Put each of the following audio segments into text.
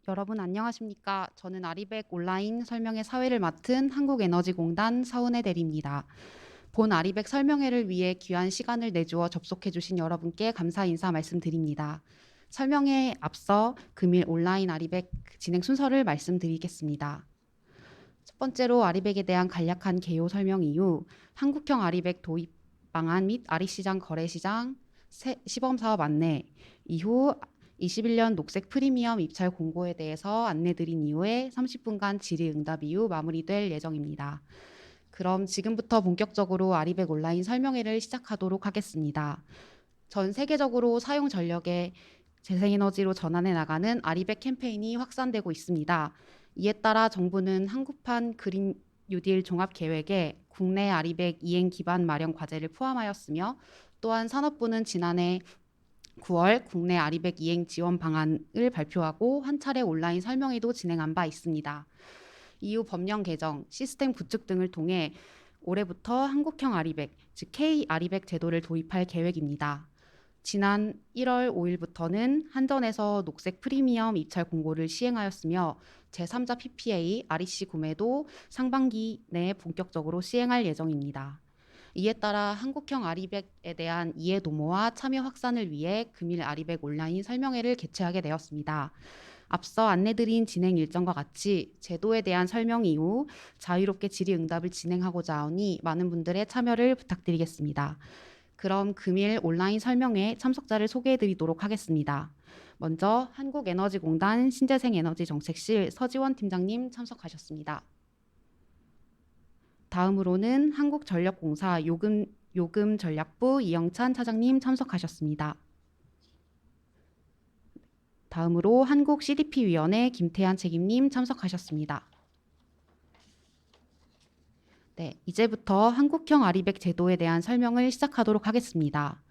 여러분 안녕하십니까? 저는 아리백 온라인 설명회 사회를 맡은 한국에너지공단 서은혜 대리입니다. 본 아리백 설명회를 위해 귀한 시간을 내주어 접속해 주신 여러분께 감사 인사 말씀드립니다. 설명회에 앞서 금일 온라인 아리백 진행 순서를 말씀드리겠습니다. 첫 번째로 아리백에 대한 간략한 개요 설명 이후 한국형 아리백 도입 방안 및 아리시장 거래시장 시범사업 안내 이후 21년 녹색 프리미엄 입찰 공고에 대해서 안내드린 이후에 30분간 질의응답 이후 마무리될 예정입니다. 그럼 지금부터 본격적으로 아리백 온라인 설명회를 시작하도록 하겠습니다. 전 세계적으로 사용 전력의 재생에너지로 전환해 나가는 아리백 캠페인이 확산되고 있습니다. 이에 따라 정부는 한국판 그린 뉴딜 종합 계획에 국내 아리백 이행 기반 마련 과제를 포함하였으며 또한 산업부는 지난해 9월 국내 아리백 이행 지원 방안을 발표하고 한 차례 온라인 설명회도 진행한 바 있습니다. 이후 법령 개정, 시스템 구축 등을 통해 올해부터 한국형 아리백, 즉 K 아리백 제도를 도입할 계획입니다. 지난 1월 5일부터는 한전에서 녹색 프리미엄 입찰 공고를 시행하였으며 제3자 PPA REC 구매도 상반기 내에 본격적으로 시행할 예정입니다. 이에 따라 한국형 아리백에 대한 이해 도모와 참여 확산을 위해 금일 아리백 온라인 설명회를 개최하게 되었습니다. 앞서 안내드린 진행 일정과 같이 제도에 대한 설명 이후 자유롭게 질의응답을 진행하고자 하오니 많은 분들의 참여를 부탁드리겠습니다. 그럼 금일 온라인 설명회 참석자를 소개해드리도록 하겠습니다. 먼저 한국에너지공단 신재생에너지정책실 서지원 팀장님 참석하셨습니다. 다음으로는 한국전력공사 요금전략부 이영찬 차장님 참석하셨습니다. 다음으로 한국 CDP위원회 김태한 책임님 참석하셨습니다. 네, 이제부터 한국형 아리백 제도에 대한 설명을 시작하도록 하겠습니다.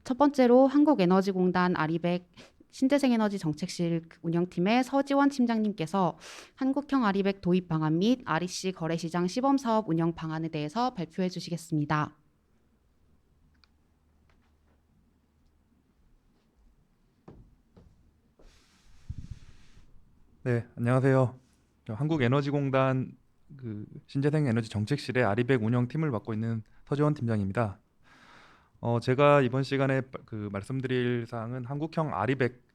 첫 번째로 한국에너지공단 아리백 신재생에너지 정책실 운영팀의 서지원 팀장님께서 한국형 아리백 도입 방안 및 REC 거래시장 시범사업 운영 방안에 대해서 발표해 주시겠습니다. 네, 안녕하세요. 한국에너지공단 신재생에너지 정책실의 아리백 운영팀을 맡고 있는 서지원 팀장입니다. 제가 이번 시간에 말씀드릴 사항은 한국형 아리백,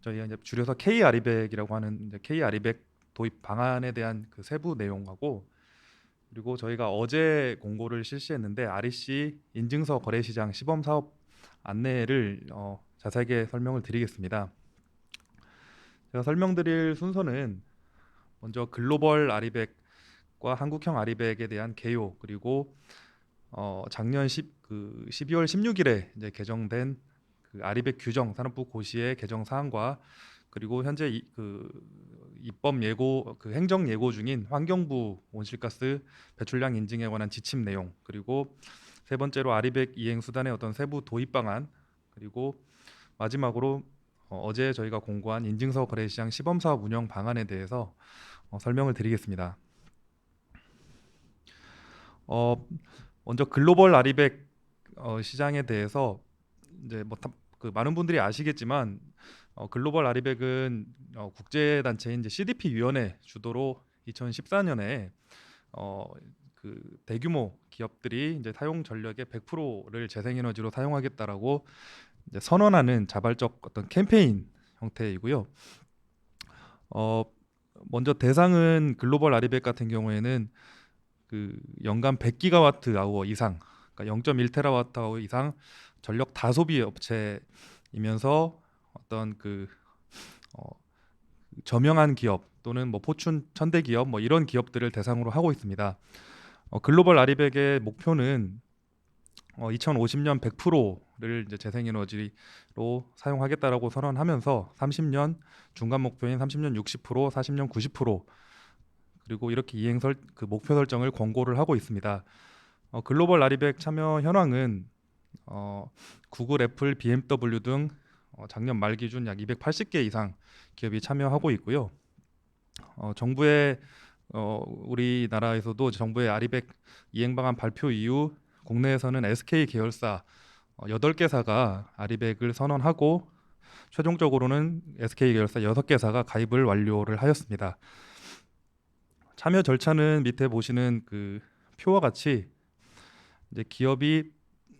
저희가 이제 줄여서 K 아리백이라고 하는 이제 K 아리백 도입 방안에 대한 그 세부 내용하고, 그리고 저희가 어제 공고를 실시했는데 REC 인증서 거래시장 시범 사업 안내를 자세하게 설명을 드리겠습니다. 제가 설명드릴 순서는 먼저 글로벌 아리백과 한국형 아리백에 대한 개요, 그리고 작년 12월 16일에 이제 개정된 그 아리백 규정 산업부 고시의 개정 사항과, 그리고 현재 입법 예고 행정 예고 중인 환경부 온실가스 배출량 인증에 관한 지침 내용, 그리고 세 번째로 아리백 이행 수단의 어떤 세부 도입 방안, 그리고 마지막으로 어제 저희가 공고한 인증서 거래시장 시범사업 운영 방안에 대해서 설명을 드리겠습니다. 먼저 글로벌 아리백 시장에 대해서 이제 많은 분들이 아시겠지만, 글로벌 아리백은 국제 단체인 이제 CDP 위원회 주도로 2014년에 대규모 기업들이 이제 사용 전력의 100%를 재생에너지로 사용하겠다라고 이제 선언하는 자발적 어떤 캠페인 형태이고요. 먼저 대상은 글로벌 아리백 같은 경우에는 연간 100기가와트 아워 이상, 그러니까 0.1테라와트 아워 이상 전력 다소비 업체이면서 어떤 저명한 기업 또는 뭐 포춘 1000대 기업 뭐 이런 기업들을 대상으로 하고 있습니다. 글로벌 아리백의 목표는 2050년 100%를 이제 재생에너지로 사용하겠다라고 선언하면서 30년 중간 목표인 30년 60%, 40년 90%, 그리고 이렇게 목표 설정을 권고를 하고 있습니다. 글로벌 아리백 참여 현황은 구글, 애플, BMW 등 작년 말 기준 약 280개 이상 기업이 참여하고 있고요. 정부의 우리나라에서도 정부의 아리백 이행 방안 발표 이후 국내에서는 SK 계열사 8개사가 아리백을 선언하고, 최종적으로는 SK 계열사 6개사가 가입을 완료를 하였습니다. 참여 절차는 밑에 보시는 그 표와 같이 이제 기업이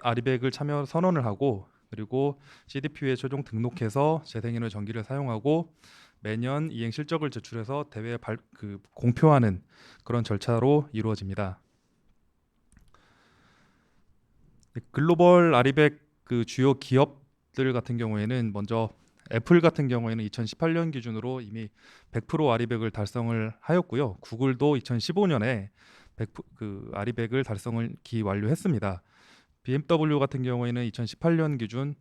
아리백을 참여 선언을 하고, 그리고 CDPU에 최종 등록해서 재생에너지 전기를 사용하고 매년 이행 실적을 제출해서 대회에 공표하는 그런 절차로 이루어집니다. 글로벌 아리백 그 주요 기업들 같은 경우에는 먼저 애플 같은 경우에는 2018년 기준으로 이미 100% 아리백을 달성을 하였고요. 구글도 2015년에 100% 아리백을 달성을 완료했습니다. BMW 같은 경우에는 2018년 기준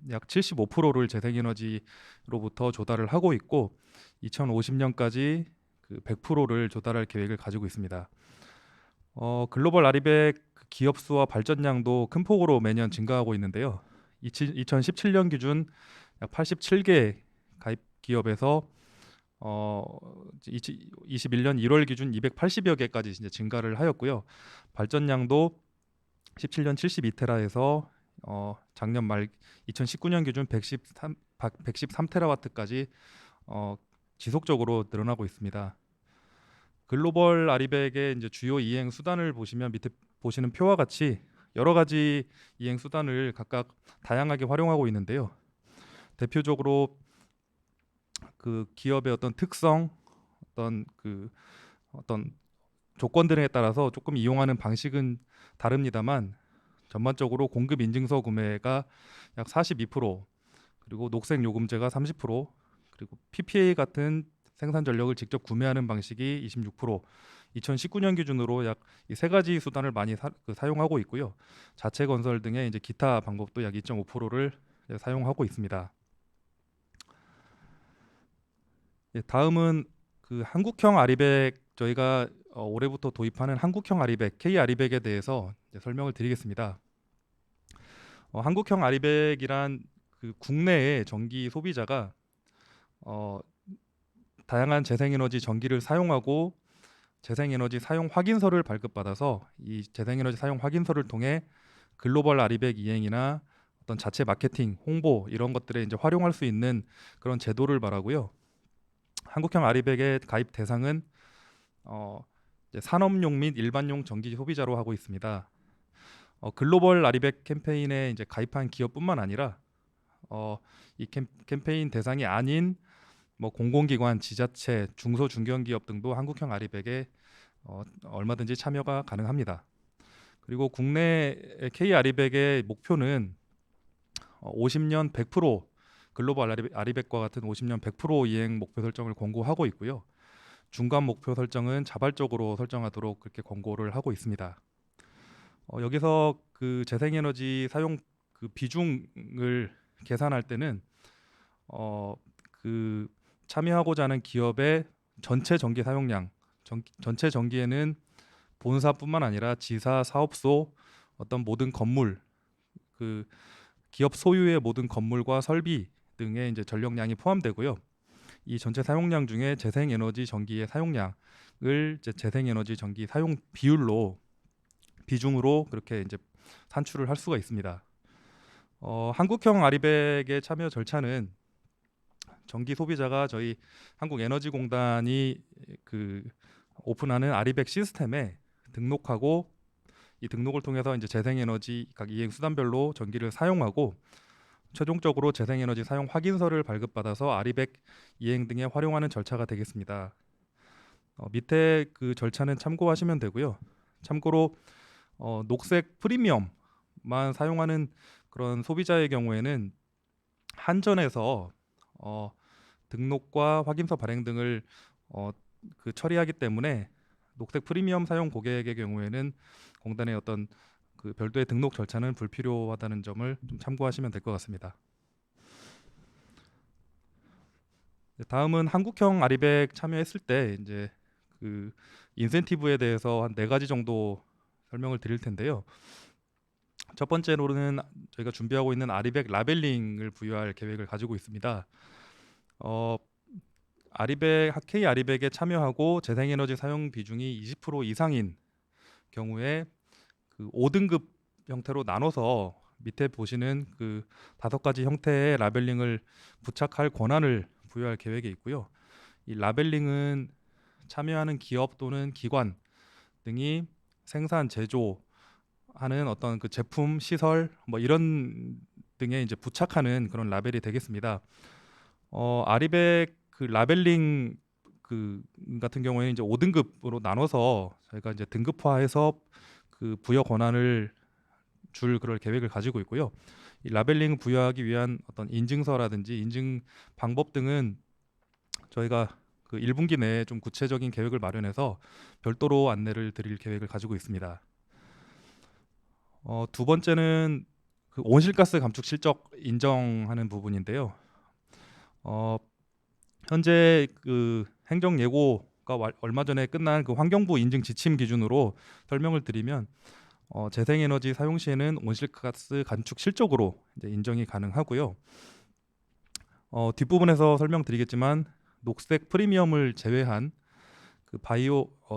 약 75%를 재생에너지로부터 조달을 하고 있고 2050년까지 100%를 조달할 계획을 가지고 있습니다. 글로벌 아리백 기업 수와 발전량도 큰 폭으로 매년 증가하고 있는데요. 2017년 기준 약 87개 가입 기업에서 21년 1월 기준 280여 개까지 이제 증가를 하였고요. 발전량도 17년 72테라에서 작년 말 2019년 기준 113테라와트까지 지속적으로 늘어나고 있습니다. 글로벌 아리백의 이제 주요 이행 수단을 보시면 밑에 보시는 표와 같이 여러 가지 이행 수단을 각각 다양하게 활용하고 있는데요. 대표적으로 그 기업의 어떤 특성, 어떤 조건들에 따라서 조금 이용하는 방식은 다릅니다만 전반적으로 공급 인증서 구매가 약 42%, 그리고 녹색 요금제가 30%, 그리고 PPA 같은 생산 전력을 직접 구매하는 방식이 26%, 2019년 기준으로 약 이 세 가지 수단을 많이 사용하고 있고요. 자체 건설 등의 이제 기타 방법도 약 2.5%를 사용하고 있습니다. 예, 다음은 그 한국형 아리백, 저희가 올해부터 도입하는 한국형 아리백, K 아리백에 대해서 이제 설명을 드리겠습니다. 한국형 아리백이란 그 국내의 전기 소비자가 다양한 재생에너지 전기를 사용하고 재생에너지 사용 확인서를 발급받아서 이 재생에너지 사용 확인서를 통해 글로벌 아리백 이행이나 어떤 자체 마케팅, 홍보 이런 것들에 이제 활용할 수 있는 그런 제도를 말하고요. 한국형 아리백의 가입 대상은 이제 산업용 및 일반용 전기 소비자로 하고 있습니다. 글로벌 아리백 캠페인에 이제 가입한 기업뿐만 아니라 이 캠페인 대상이 아닌 뭐 공공기관, 지자체, 중소 중견기업 등도 한국형 아리백에 얼마든지 참여가 가능합니다. 그리고 국내 K 아리백의 목표는 50년 100% 글로벌 아리백과 같은 50년 100% 이행 목표 설정을 권고하고 있고요. 중간 목표 설정은 자발적으로 설정하도록 그렇게 권고를 하고 있습니다. 여기서 그 재생에너지 사용 그 비중을 계산할 때는 그 참여하고자 하는 기업의 전체 전기 사용량, 전체 전기에는 본사뿐만 아니라 지사, 사업소, 어떤 모든 건물, 그 기업 소유의 모든 건물과 설비 등의 이제 전력량이 포함되고요. 이 전체 사용량 중에 재생에너지 전기의 사용량을 이제 재생에너지 전기 사용 비중으로 그렇게 이제 산출을 할 수가 있습니다. 한국형 아리백의 참여 절차는 전기 소비자가 저희 한국에너지공단이 그 오픈하는 아리백 시스템에 등록하고 이 등록을 통해서 이제 재생에너지 각 이행 수단별로 전기를 사용하고 최종적으로 재생에너지 사용 확인서를 발급받아서 아리백 이행 등에 활용하는 절차가 되겠습니다. 밑에 그 절차는 참고하시면 되고요. 참고로 녹색 프리미엄만 사용하는 그런 소비자의 경우에는 한전에서 등록과 확인서 발행 등을 그 처리하기 때문에 녹색 프리미엄 사용 고객의 경우에는 공단의 어떤 그 별도의 등록 절차는 불필요하다는 점을 좀 참고하시면 될 것 같습니다. 다음은 한국형 아리백 참여했을 때 이제 그 인센티브에 대해서 한 4가지 정도 설명을 드릴 텐데요. 첫 번째로는 저희가 준비하고 있는 아리백 라벨링을 부여할 계획을 가지고 있습니다. K 아리백에 참여하고 재생에너지 사용 비중이 20% 이상인 경우에 그 5등급 형태로 나눠서 밑에 보시는 그 5가지 형태의 라벨링을 부착할 권한을 부여할 계획에 있고요. 이 라벨링은 참여하는 기업 또는 기관 등이 생산, 제조하는 어떤 그 제품, 시설 뭐 이런 등에 이제 부착하는 그런 라벨이 되겠습니다. 아리백 그 라벨링 그 같은 경우에는 이제 5등급으로 나눠서 저희가 이제 등급화해서 그 부여 권한을 줄 그럴 계획을 가지고 있고요. 이 라벨링 부여하기 위한 어떤 인증서라든지 인증 방법 등은 저희가 그 1분기 내에 좀 구체적인 계획을 마련해서 별도로 안내를 드릴 계획을 가지고 있습니다. 두 번째는 그 온실가스 감축 실적 인정하는 부분인데요. 어, 현재 그 행정 예고가 얼마 전에 끝난 그 환경부 인증 지침 기준으로 설명을 드리면 재생에너지 사용 시에는 온실가스 감축 실적으로 이제 인정이 가능하고요. 뒷부분에서 설명드리겠지만 녹색 프리미엄을 제외한 그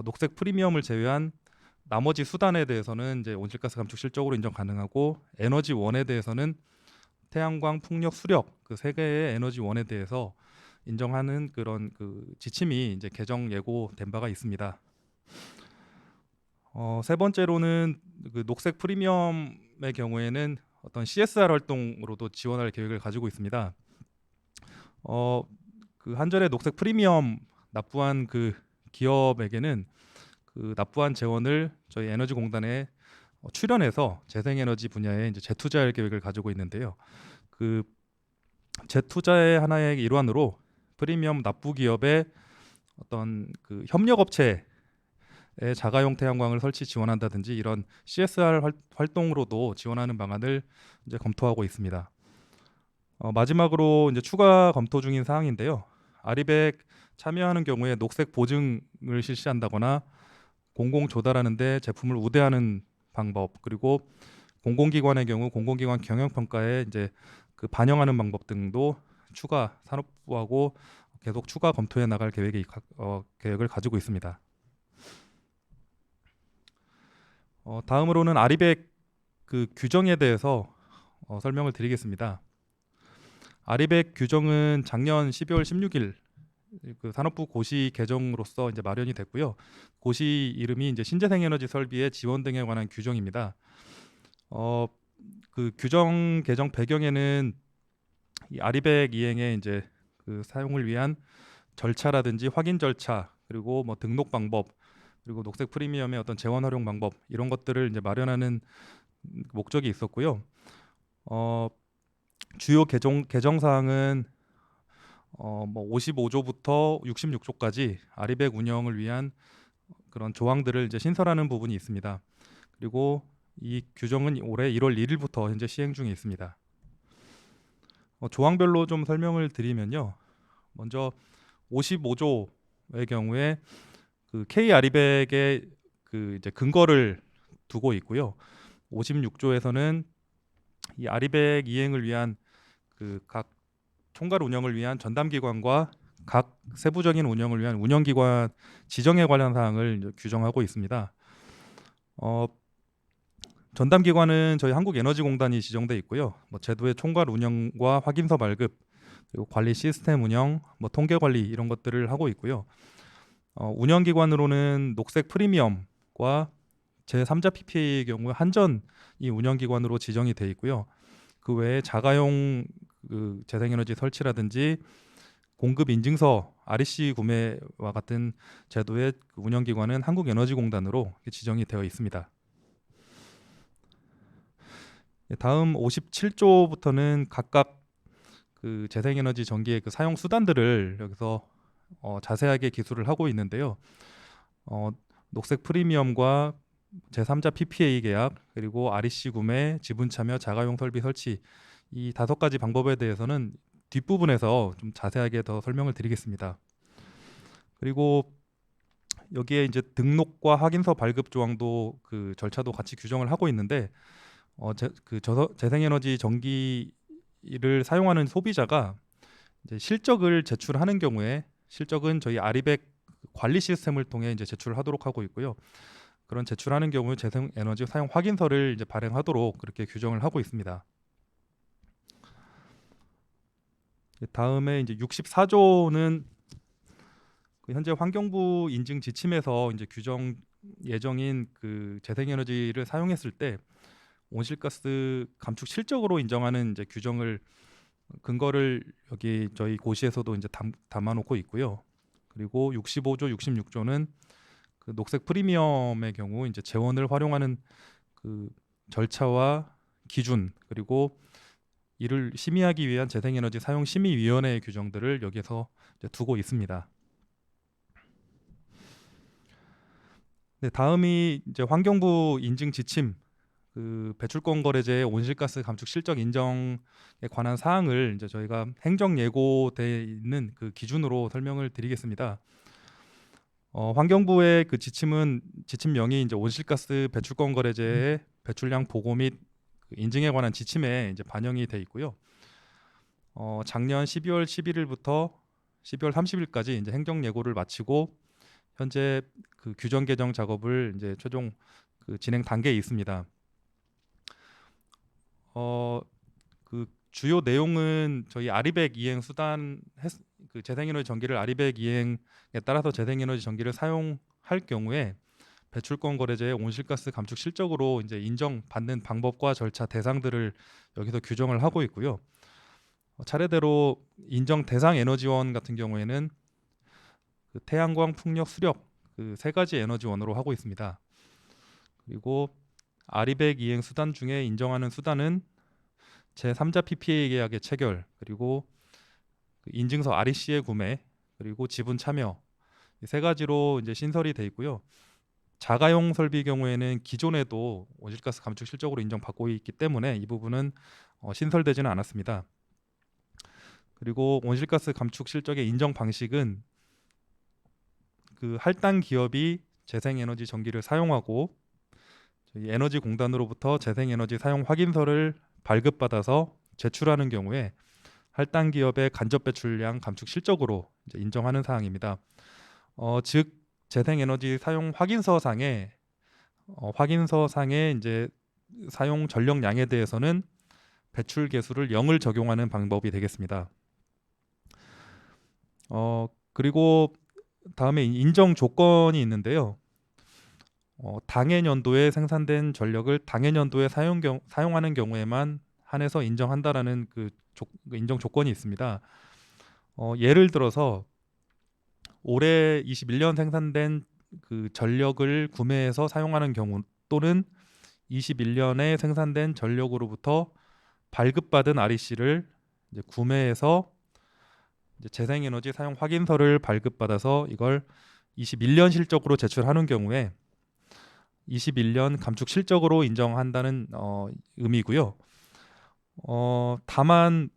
녹색 프리미엄을 제외한 나머지 수단에 대해서는 이제 온실가스 감축 실적으로 인정 가능하고 에너지원에 대해서는 태양광, 풍력, 수력 그 세 개의 에너지원에 대해서 인정하는 그런 그 지침이 이제 개정 예고된 바가 있습니다. 세 번째로는 그 녹색 프리미엄의 경우에는 어떤 CSR 활동으로도 지원할 계획을 가지고 있습니다. 그 한전의 녹색 프리미엄 납부한 그 기업에게는 그 납부한 재원을 저희 에너지공단에 출연해서 재생에너지 분야에 이제 재투자할 계획을 가지고 있는데요. 그 재투자의 하나의 일환으로 프리미엄 납부 기업의 어떤 그 협력업체에 자가용 태양광을 설치 지원한다든지 이런 CSR 활동으로도 지원하는 방안을 이제 검토하고 있습니다. 마지막으로 이제 추가 검토 중인 사항인데요. 아리백 참여하는 경우에 녹색 보증을 실시한다거나 공공 조달하는데 제품을 우대하는 방법, 그리고 공공기관의 경우 공공기관 경영평가에 이제 그 반영하는 방법 등도 추가 산업부하고 계속 추가 검토해 나갈 계획을 가지고 있습니다. 다음으로는 아리백 그 규정에 대해서 설명을 드리겠습니다. 아리백 규정은 작년 12월 16일 그 산업부 고시 개정으로서 이제 마련이 됐고요. 고시 이름이 이제 신재생에너지 설비의 지원 등에 관한 규정입니다. 그 규정 개정 배경에는 이 아리백 이행의 이제 그 사용을 위한 절차라든지 확인 절차, 그리고 뭐 등록 방법, 그리고 녹색 프리미엄의 어떤 재원 활용 방법 이런 것들을 이제 마련하는 목적이 있었고요. 주요 개정 사항은 뭐 55조부터 66조까지 아리백 운영을 위한 그런 조항들을 이제 신설하는 부분이 있습니다. 그리고 이 규정은 올해 1월 1일부터 현재 시행 중에 있습니다. 조항별로 좀 설명을 드리면요. 먼저 55조의 경우에 그 K 아리백의 그 이제 근거를 두고 있고요. 56조에서는 이 아리백 이행을 위한 그 각 총괄 운영을 위한 전담기관과 각 세부적인 운영을 위한 운영기관 지정에 관한 사항을 규정하고 있습니다. 전담기관은 저희 한국에너지공단이 지정돼 있고요. 뭐 제도의 총괄 운영과 확인서 발급, 그리고 관리 시스템 운영, 뭐 통계 관리 이런 것들을 하고 있고요. 운영기관으로는 녹색 프리미엄과 제3자 PPA의 경우 한전이 운영기관으로 지정이 돼 있고요. 그 외에 자가용 그 재생에너지 설치라든지 공급 인증서 REC 구매와 같은 제도의 운영기관은 한국에너지공단으로 지정이 되어 있습니다. 다음 57조부터는 각각 그 재생에너지 전기의 그 사용 수단들을 여기서 자세하게 기술을 하고 있는데요. 녹색 프리미엄과 제3자 PPA 계약, 그리고 REC 구매, 지분 참여, 자가용 설비 설치 이 5가지 방법에 대해서는 뒷부분에서 좀 자세하게 더 설명을 드리겠습니다. 그리고 여기에 이제 등록과 확인서 발급 조항도 그 절차도 같이 규정을 하고 있는데 재생에너지 전기를 사용하는 소비자가 이제 실적을 제출하는 경우에 실적은 저희 아리백 관리 시스템을 통해 이제 제출하도록 하고 있고요. 그런 제출하는 경우 재생에너지 사용 확인서를 이제 발행하도록 그렇게 규정을 하고 있습니다. 다음에 이제 64조는 현재 환경부 인증 지침에서 이제 규정 예정인 그 재생에너지를 사용했을 때 온실가스 감축 실적으로 인정하는 이제 규정을 근거를 여기 저희 고시에서도 이제 담아놓고 있고요. 그리고 65조, 66조는 그 녹색 프리미엄의 경우 이제 재원을 활용하는 그 절차와 기준 그리고 이를 심의하기 위한 재생에너지 사용 심의위원회의 규정들을 여기에서 이제 두고 있습니다. 네, 다음이 이제 환경부 인증 지침 그 배출권 거래제의 온실가스 감축 실적 인정에 관한 사항을 이제 저희가 행정 예고돼 있는 그 기준으로 설명을 드리겠습니다. 환경부의 그 지침은 지침명이 이제 온실가스 배출권 거래제의 배출량 보고 및 그 인증에 관한 지침에 이제 반영이 돼 있고요. 작년 12월 11일부터 12월 30일까지 이제 행정 예고를 마치고 현재 그 규정 개정 작업을 이제 최종 그 진행 단계에 있습니다. 그 주요 내용은 저희 아리백 이행 수단 그 재생에너지 전기를 아리백 이행에 따라서 재생에너지 전기를 사용할 경우에 배출권 거래제의 온실가스 감축 실적으로 이제 인정받는 방법과 절차 대상들을 여기서 규정을 하고 있고요. 차례대로 인정 대상 에너지원 같은 경우에는 그 태양광, 풍력, 수력 그 세 가지 에너지원으로 하고 있습니다. 그리고 아리백 이행 수단 중에 인정하는 수단은 제3자 PPA 계약의 체결, 그리고 그 인증서 REC의 구매, 그리고 지분 참여 이 세 가지로 이제 신설이 돼 있고요. 자가용 설비 경우에는 기존에도 온실가스 감축 실적으로 인정받고 있기 때문에 이 부분은 신설되지는 않았습니다. 그리고 온실가스 감축 실적의 인정 방식은 그 할당 기업이 재생에너지 전기를 사용하고 저희 에너지공단으로부터 재생에너지 사용 확인서를 발급받아서 제출하는 경우에 할당 기업의 간접 배출량 감축 실적으로 이제 인정하는 사항입니다. 즉 재생에너지 사용 확인서상에 이제 사용 전력량에 대해서는 배출 계수를 0을 적용하는 방법이 되겠습니다. 그리고 다음에 인정 조건이 있는데요. 당해 년도에 생산된 전력을 당해 년도에 사용하는 경우에만 한해서 인정한다라는 그 인정 조건이 있습니다. 예를 들어서 올해 21년 생산된 그 전력을 구매해서 사용하는 경우 또는 21년에 생산된 전력으로부터 발급받은 REC를 이제 구매해서 이제 재생에너지 사용 확인서를 발급받아서 이걸 21년 실적으로 제출하는 경우에 21년 감축 실적으로 인정한다는 의미고요. 다만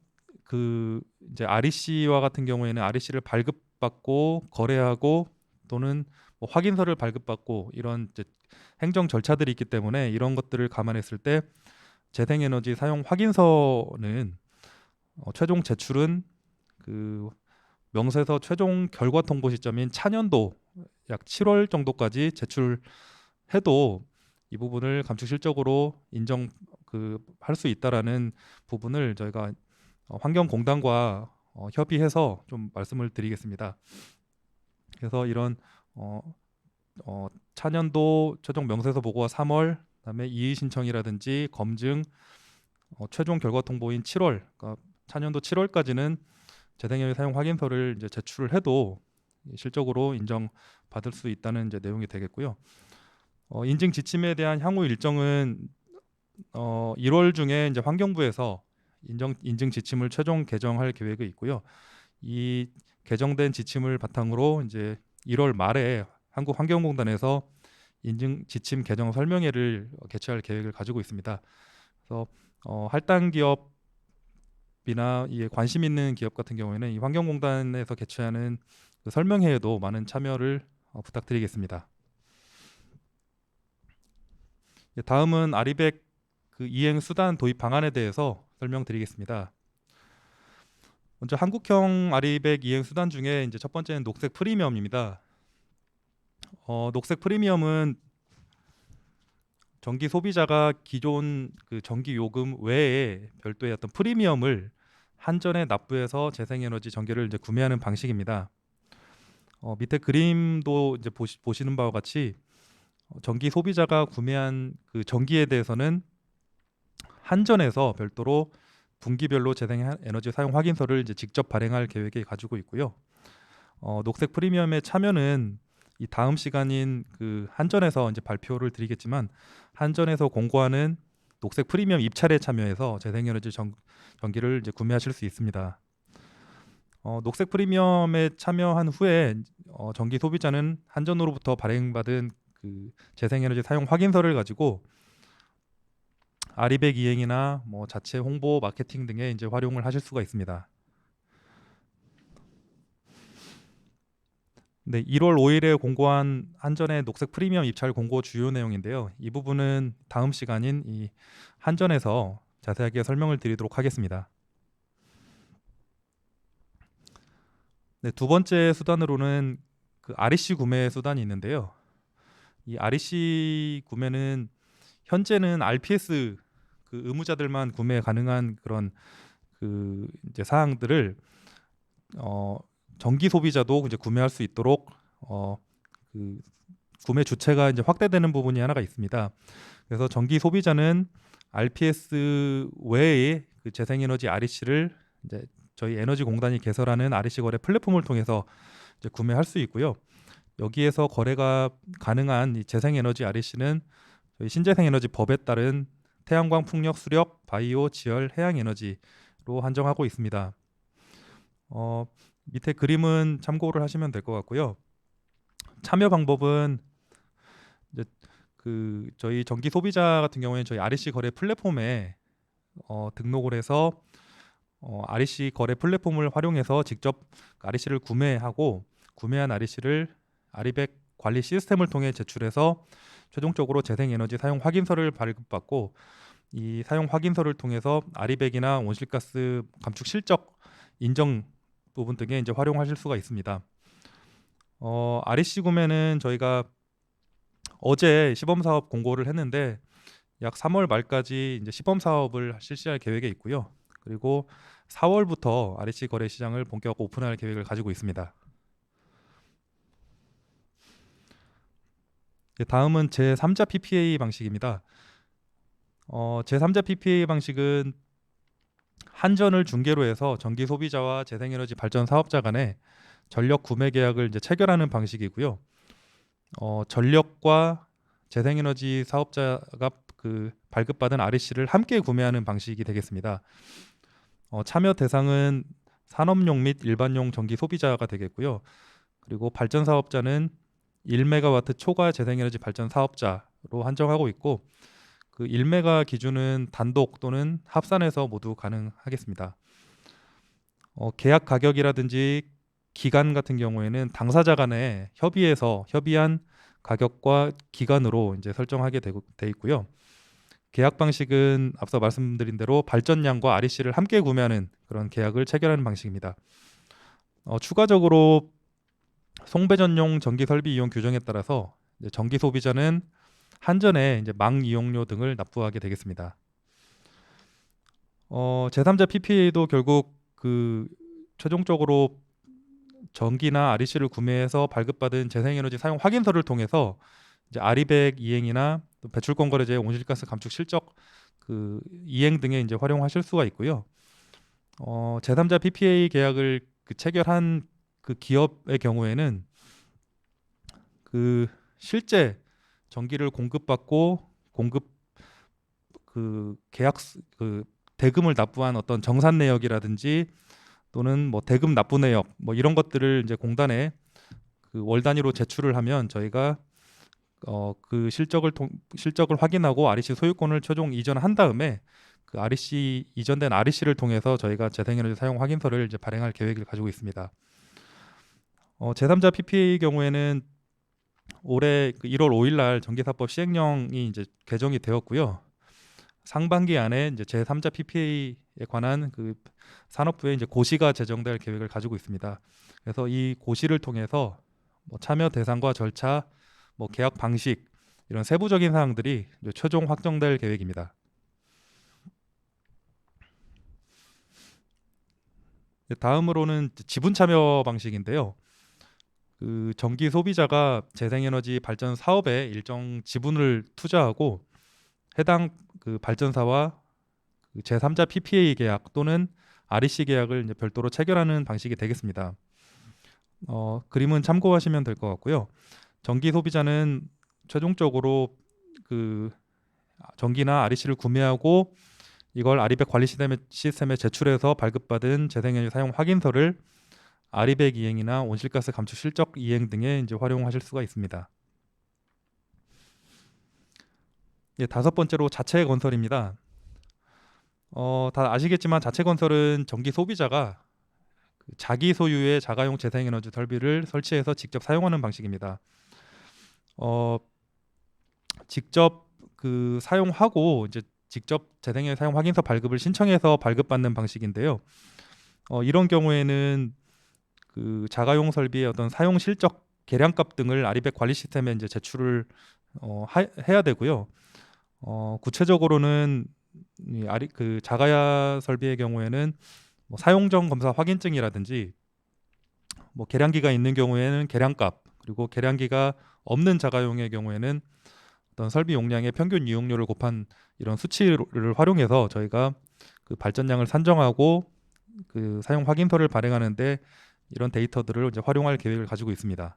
그 이제 REC와 같은 경우에는 REC를 발급받고 거래하고 또는 뭐 확인서를 발급받고 이런 이제 행정 절차들이 있기 때문에 이런 것들을 감안했을 때 재생에너지 사용 확인서는 최종 제출은 그 명세서 최종 결과 통보 시점인 차년도 약 7월 정도까지 제출해도 이 부분을 감축 실적으로 인정 그 할 수 있다라는 부분을 저희가 환경공단과 협의해서 좀 말씀을 드리겠습니다. 그래서 이런 차년도 최종 명세서 보고가 3월, 그다음에 이의 신청이라든지 검증, 최종 결과 통보인 7월, 그러니까 차년도 7월까지는 재생에너지 사용 확인서를 이제 제출을 해도 실적으로 인정받을 수 있다는 이제 내용이 되겠고요. 인증 지침에 대한 향후 일정은 1월 중에 이제 환경부에서 인증 지침을 최종 개정할 계획이 있고요. 이 개정된 지침을 바탕으로 이제 1월 말에 한국환경공단에서 인증 지침 개정 설명회를 개최할 계획을 가지고 있습니다. 그래서 할당 기업이나 이에 관심 있는 기업 같은 경우에는 이 환경공단에서 개최하는 그 설명회에도 많은 참여를 부탁드리겠습니다. 다음은 아리백 그 이행 수단 도입 방안에 대해서 설명드리겠습니다. 먼저 한국형 아리백 이행 수단 중에 이제 첫 번째는 녹색 프리미엄입니다. 녹색 프리미엄은 전기 소비자가 기존 그 전기 요금 외에 별도의 어떤 프리미엄을 한전에 납부해서 재생에너지 전기를 이제 구매하는 방식입니다. 밑에 그림도 이제 보시는 바와 같이 전기 소비자가 구매한 그 전기에 대해서는 한전에서 별도로 분기별로 재생에너지 사용 확인서를 이제 직접 발행할 계획을 가지고 있고요. 녹색 프리미엄의 참여는 이 다음 시간인 그 한전에서 이제 발표를 드리겠지만 한전에서 공고하는 녹색 프리미엄 입찰에 참여해서 재생에너지 전기를 이제 구매하실 수 있습니다. 녹색 프리미엄에 참여한 후에 전기 소비자는 한전으로부터 발행받은 그 재생에너지 사용 확인서를 가지고 아리백 이행이나 뭐 자체 홍보 마케팅 등에 이제 활용을 하실 수가 있습니다. 네, 1월 5일에 공고한 한전의 녹색 프리미엄 입찰 공고 주요 내용인데요. 이 부분은 다음 시간인 이 한전에서 자세하게 설명을 드리도록 하겠습니다. 네, 두 번째 수단으로는 그 REC 구매 수단이 있는데요. 이 REC 구매는 현재는 RPS 그 의무자들만 구매 가능한 그런 그 이제 사항들을 전기 소비자도 이제 구매할 수 있도록 그 구매 주체가 이제 확대되는 부분이 하나가 있습니다. 그래서 전기 소비자는 RPS 외에 그 재생에너지 REC를 이제 저희 에너지공단이 개설하는 REC 거래 플랫폼을 통해서 이제 구매할 수 있고요. 여기에서 거래가 가능한 이 재생에너지 REC는 저희 신재생에너지 법에 따른 태양광, 풍력, 수력, 바이오, 지열, 해양에너지로 한정하고 있습니다. 밑에 그림은 참고를 하시면 될 것 같고요. 참여 방법은 이제 그 저희 전기 소비자 같은 경우에는 저희 REC 거래 플랫폼에 등록을 해서 REC 거래 플랫폼을 활용해서 직접 REC를 구매하고 구매한 REC를 아리백 관리 시스템을 통해 제출해서 최종적으로 재생에너지 사용 확인서를 발급받고 이 사용 확인서를 통해서 아리백이나 온실가스 감축 실적 인정 부분 등에 이제 활용하실 수가 있습니다. REC 구매는 저희가 어제 시범 사업 공고를 했는데 약 3월 말까지 이제 시범 사업을 실시할 계획에 있고요. 그리고 4월부터 REC 거래 시장을 본격 오픈할 계획을 가지고 있습니다. 다음은 제3자 PPA 방식입니다. 제3자 PPA 방식은 한전을 중개로 해서 전기 소비자와 재생에너지 발전 사업자 간에 전력 구매 계약을 이제 체결하는 방식이고요. 전력과 재생에너지 사업자가 그 발급받은 REC를 함께 구매하는 방식이 되겠습니다. 참여 대상은 산업용 및 일반용 전기 소비자가 되겠고요. 그리고 발전 사업자는 1메가와트 초과 재생에너지 발전 사업자로 한정하고 있고 그 1메가 기준은 단독 또는 합산해서 모두 가능하겠습니다. 계약 가격이라든지 기간 같은 경우에는 당사자 간에 협의해서 협의한 가격과 기간으로 이제 설정하게 돼 있고요. 계약 방식은 앞서 말씀드린 대로 발전량과 REC를 함께 구매하는 그런 계약을 체결하는 방식입니다. 추가적으로 송배전용 전기 설비 이용 규정에 따라서 이제 전기 소비자는 한전에 이제 망 이용료 등을 납부하게 되겠습니다. 제3자 PPA도 결국 그 최종적으로 전기나 REC를 구매해서 발급받은 재생에너지 사용 확인서를 통해서 이제 아리백 이행이나 또 배출권 거래제 온실가스 감축 실적 그 이행 등에 이제 활용하실 수가 있고요. 제3자 PPA 계약을 그 체결한 그 기업의 경우에는 그 실제 전기를 공급받고 공급 그 계약 그 대금을 납부한 어떤 정산 내역이라든지 또는 뭐 대금 납부 내역 뭐 이런 것들을 이제 공단에 그 월 단위로 제출을 하면 저희가 그 실적을 확인하고 REC 소유권을 최종 이전한 다음에 그 REC 이전된 REC를 통해서 저희가 재생에너지 사용 확인서를 이제 발행할 계획을 가지고 있습니다. 제3자 PPA 경우에는 올해 그 1월 5일 날 전기사법 시행령이 이제 개정이 되었고요. 상반기 안에 이제 제3자 PPA에 관한 그 산업부에 이제 고시가 제정될 계획을 가지고 있습니다. 그래서 이 고시를 통해서 뭐 참여 대상과 절차, 뭐 계약 방식 이런 세부적인 사항들이 이제 최종 확정될 계획입니다. 다음으로는 지분 참여 방식인데요. 그 전기 소비자가 재생에너지 발전 사업에 일정 지분을 투자하고 해당 그 발전사와 그 제3자 PPA 계약 또는 REC 계약을 이제 별도로 체결하는 방식이 되겠습니다. 그림은 참고하시면 될 것 같고요. 전기 소비자는 최종적으로 그 전기나 REC를 구매하고 이걸 아리백 관리 시스템에 제출해서 발급받은 재생에너지 사용 확인서를 아리백 이행이나 온실가스 감축 실적 이행 등에 이제 활용하실 수가 있습니다. 예, 다섯 번째로 자체 건설입니다. 다 아시겠지만 자체 건설은 전기 소비자가 그 자기 소유의 자가용 재생에너지 설비를 설치해서 직접 사용하는 방식입니다. 직접 그 사용하고 이제 직접 재생에너지 사용 확인서 발급을 신청해서 발급받는 방식인데요. 이런 경우에는 그 자가용 설비의 어떤 사용 실적 계량값 등을 아리백 관리 시스템에 이제 제출을 해야 되고요. 구체적으로는 그 자가 설비의 경우에는 뭐 사용전 검사 확인증이라든지 뭐 계량기가 있는 경우에는 계량값, 그리고 계량기가 없는 자가용의 경우에는 어떤 설비 용량의 평균 이용료를 곱한 이런 수치를 활용해서 저희가 그 발전량을 산정하고 그 사용 확인서를 발행하는데 이런 데이터들을 이제 활용할 계획을 가지고 있습니다.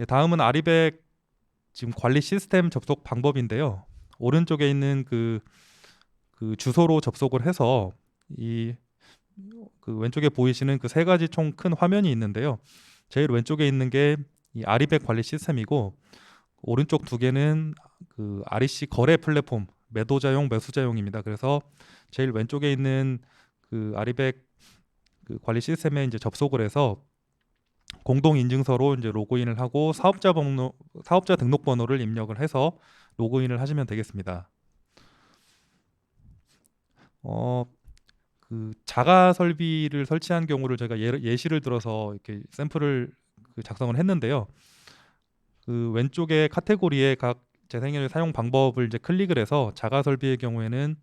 예, 다음은 아리백 지금 관리 시스템 접속 방법인데요. 오른쪽에 있는 그 주소로 접속을 해서 그 왼쪽에 보이시는 그 세 가지 총 큰 화면이 있는데요. 제일 왼쪽에 있는 게 이 아리백 관리 시스템이고 오른쪽 두 개는 그 REC 거래 플랫폼 매도자용 매수자용입니다. 그래서 제일 왼쪽에 있는 그 아리백 그 관리 시스템에 이제 접속을 해서 공동 인증서로 이제 로그인을 하고 사업자 등록번호를 입력을 해서 로그인을 하시면 되겠습니다. 그 자가 설비를 설치한 경우를 저희가 예시를 들어서 이렇게 샘플을 작성을 했는데요. 그 왼쪽에 카테고리에 각 재생에너지 사용 방법을 이제 클릭을 해서 자가 설비의 경우에는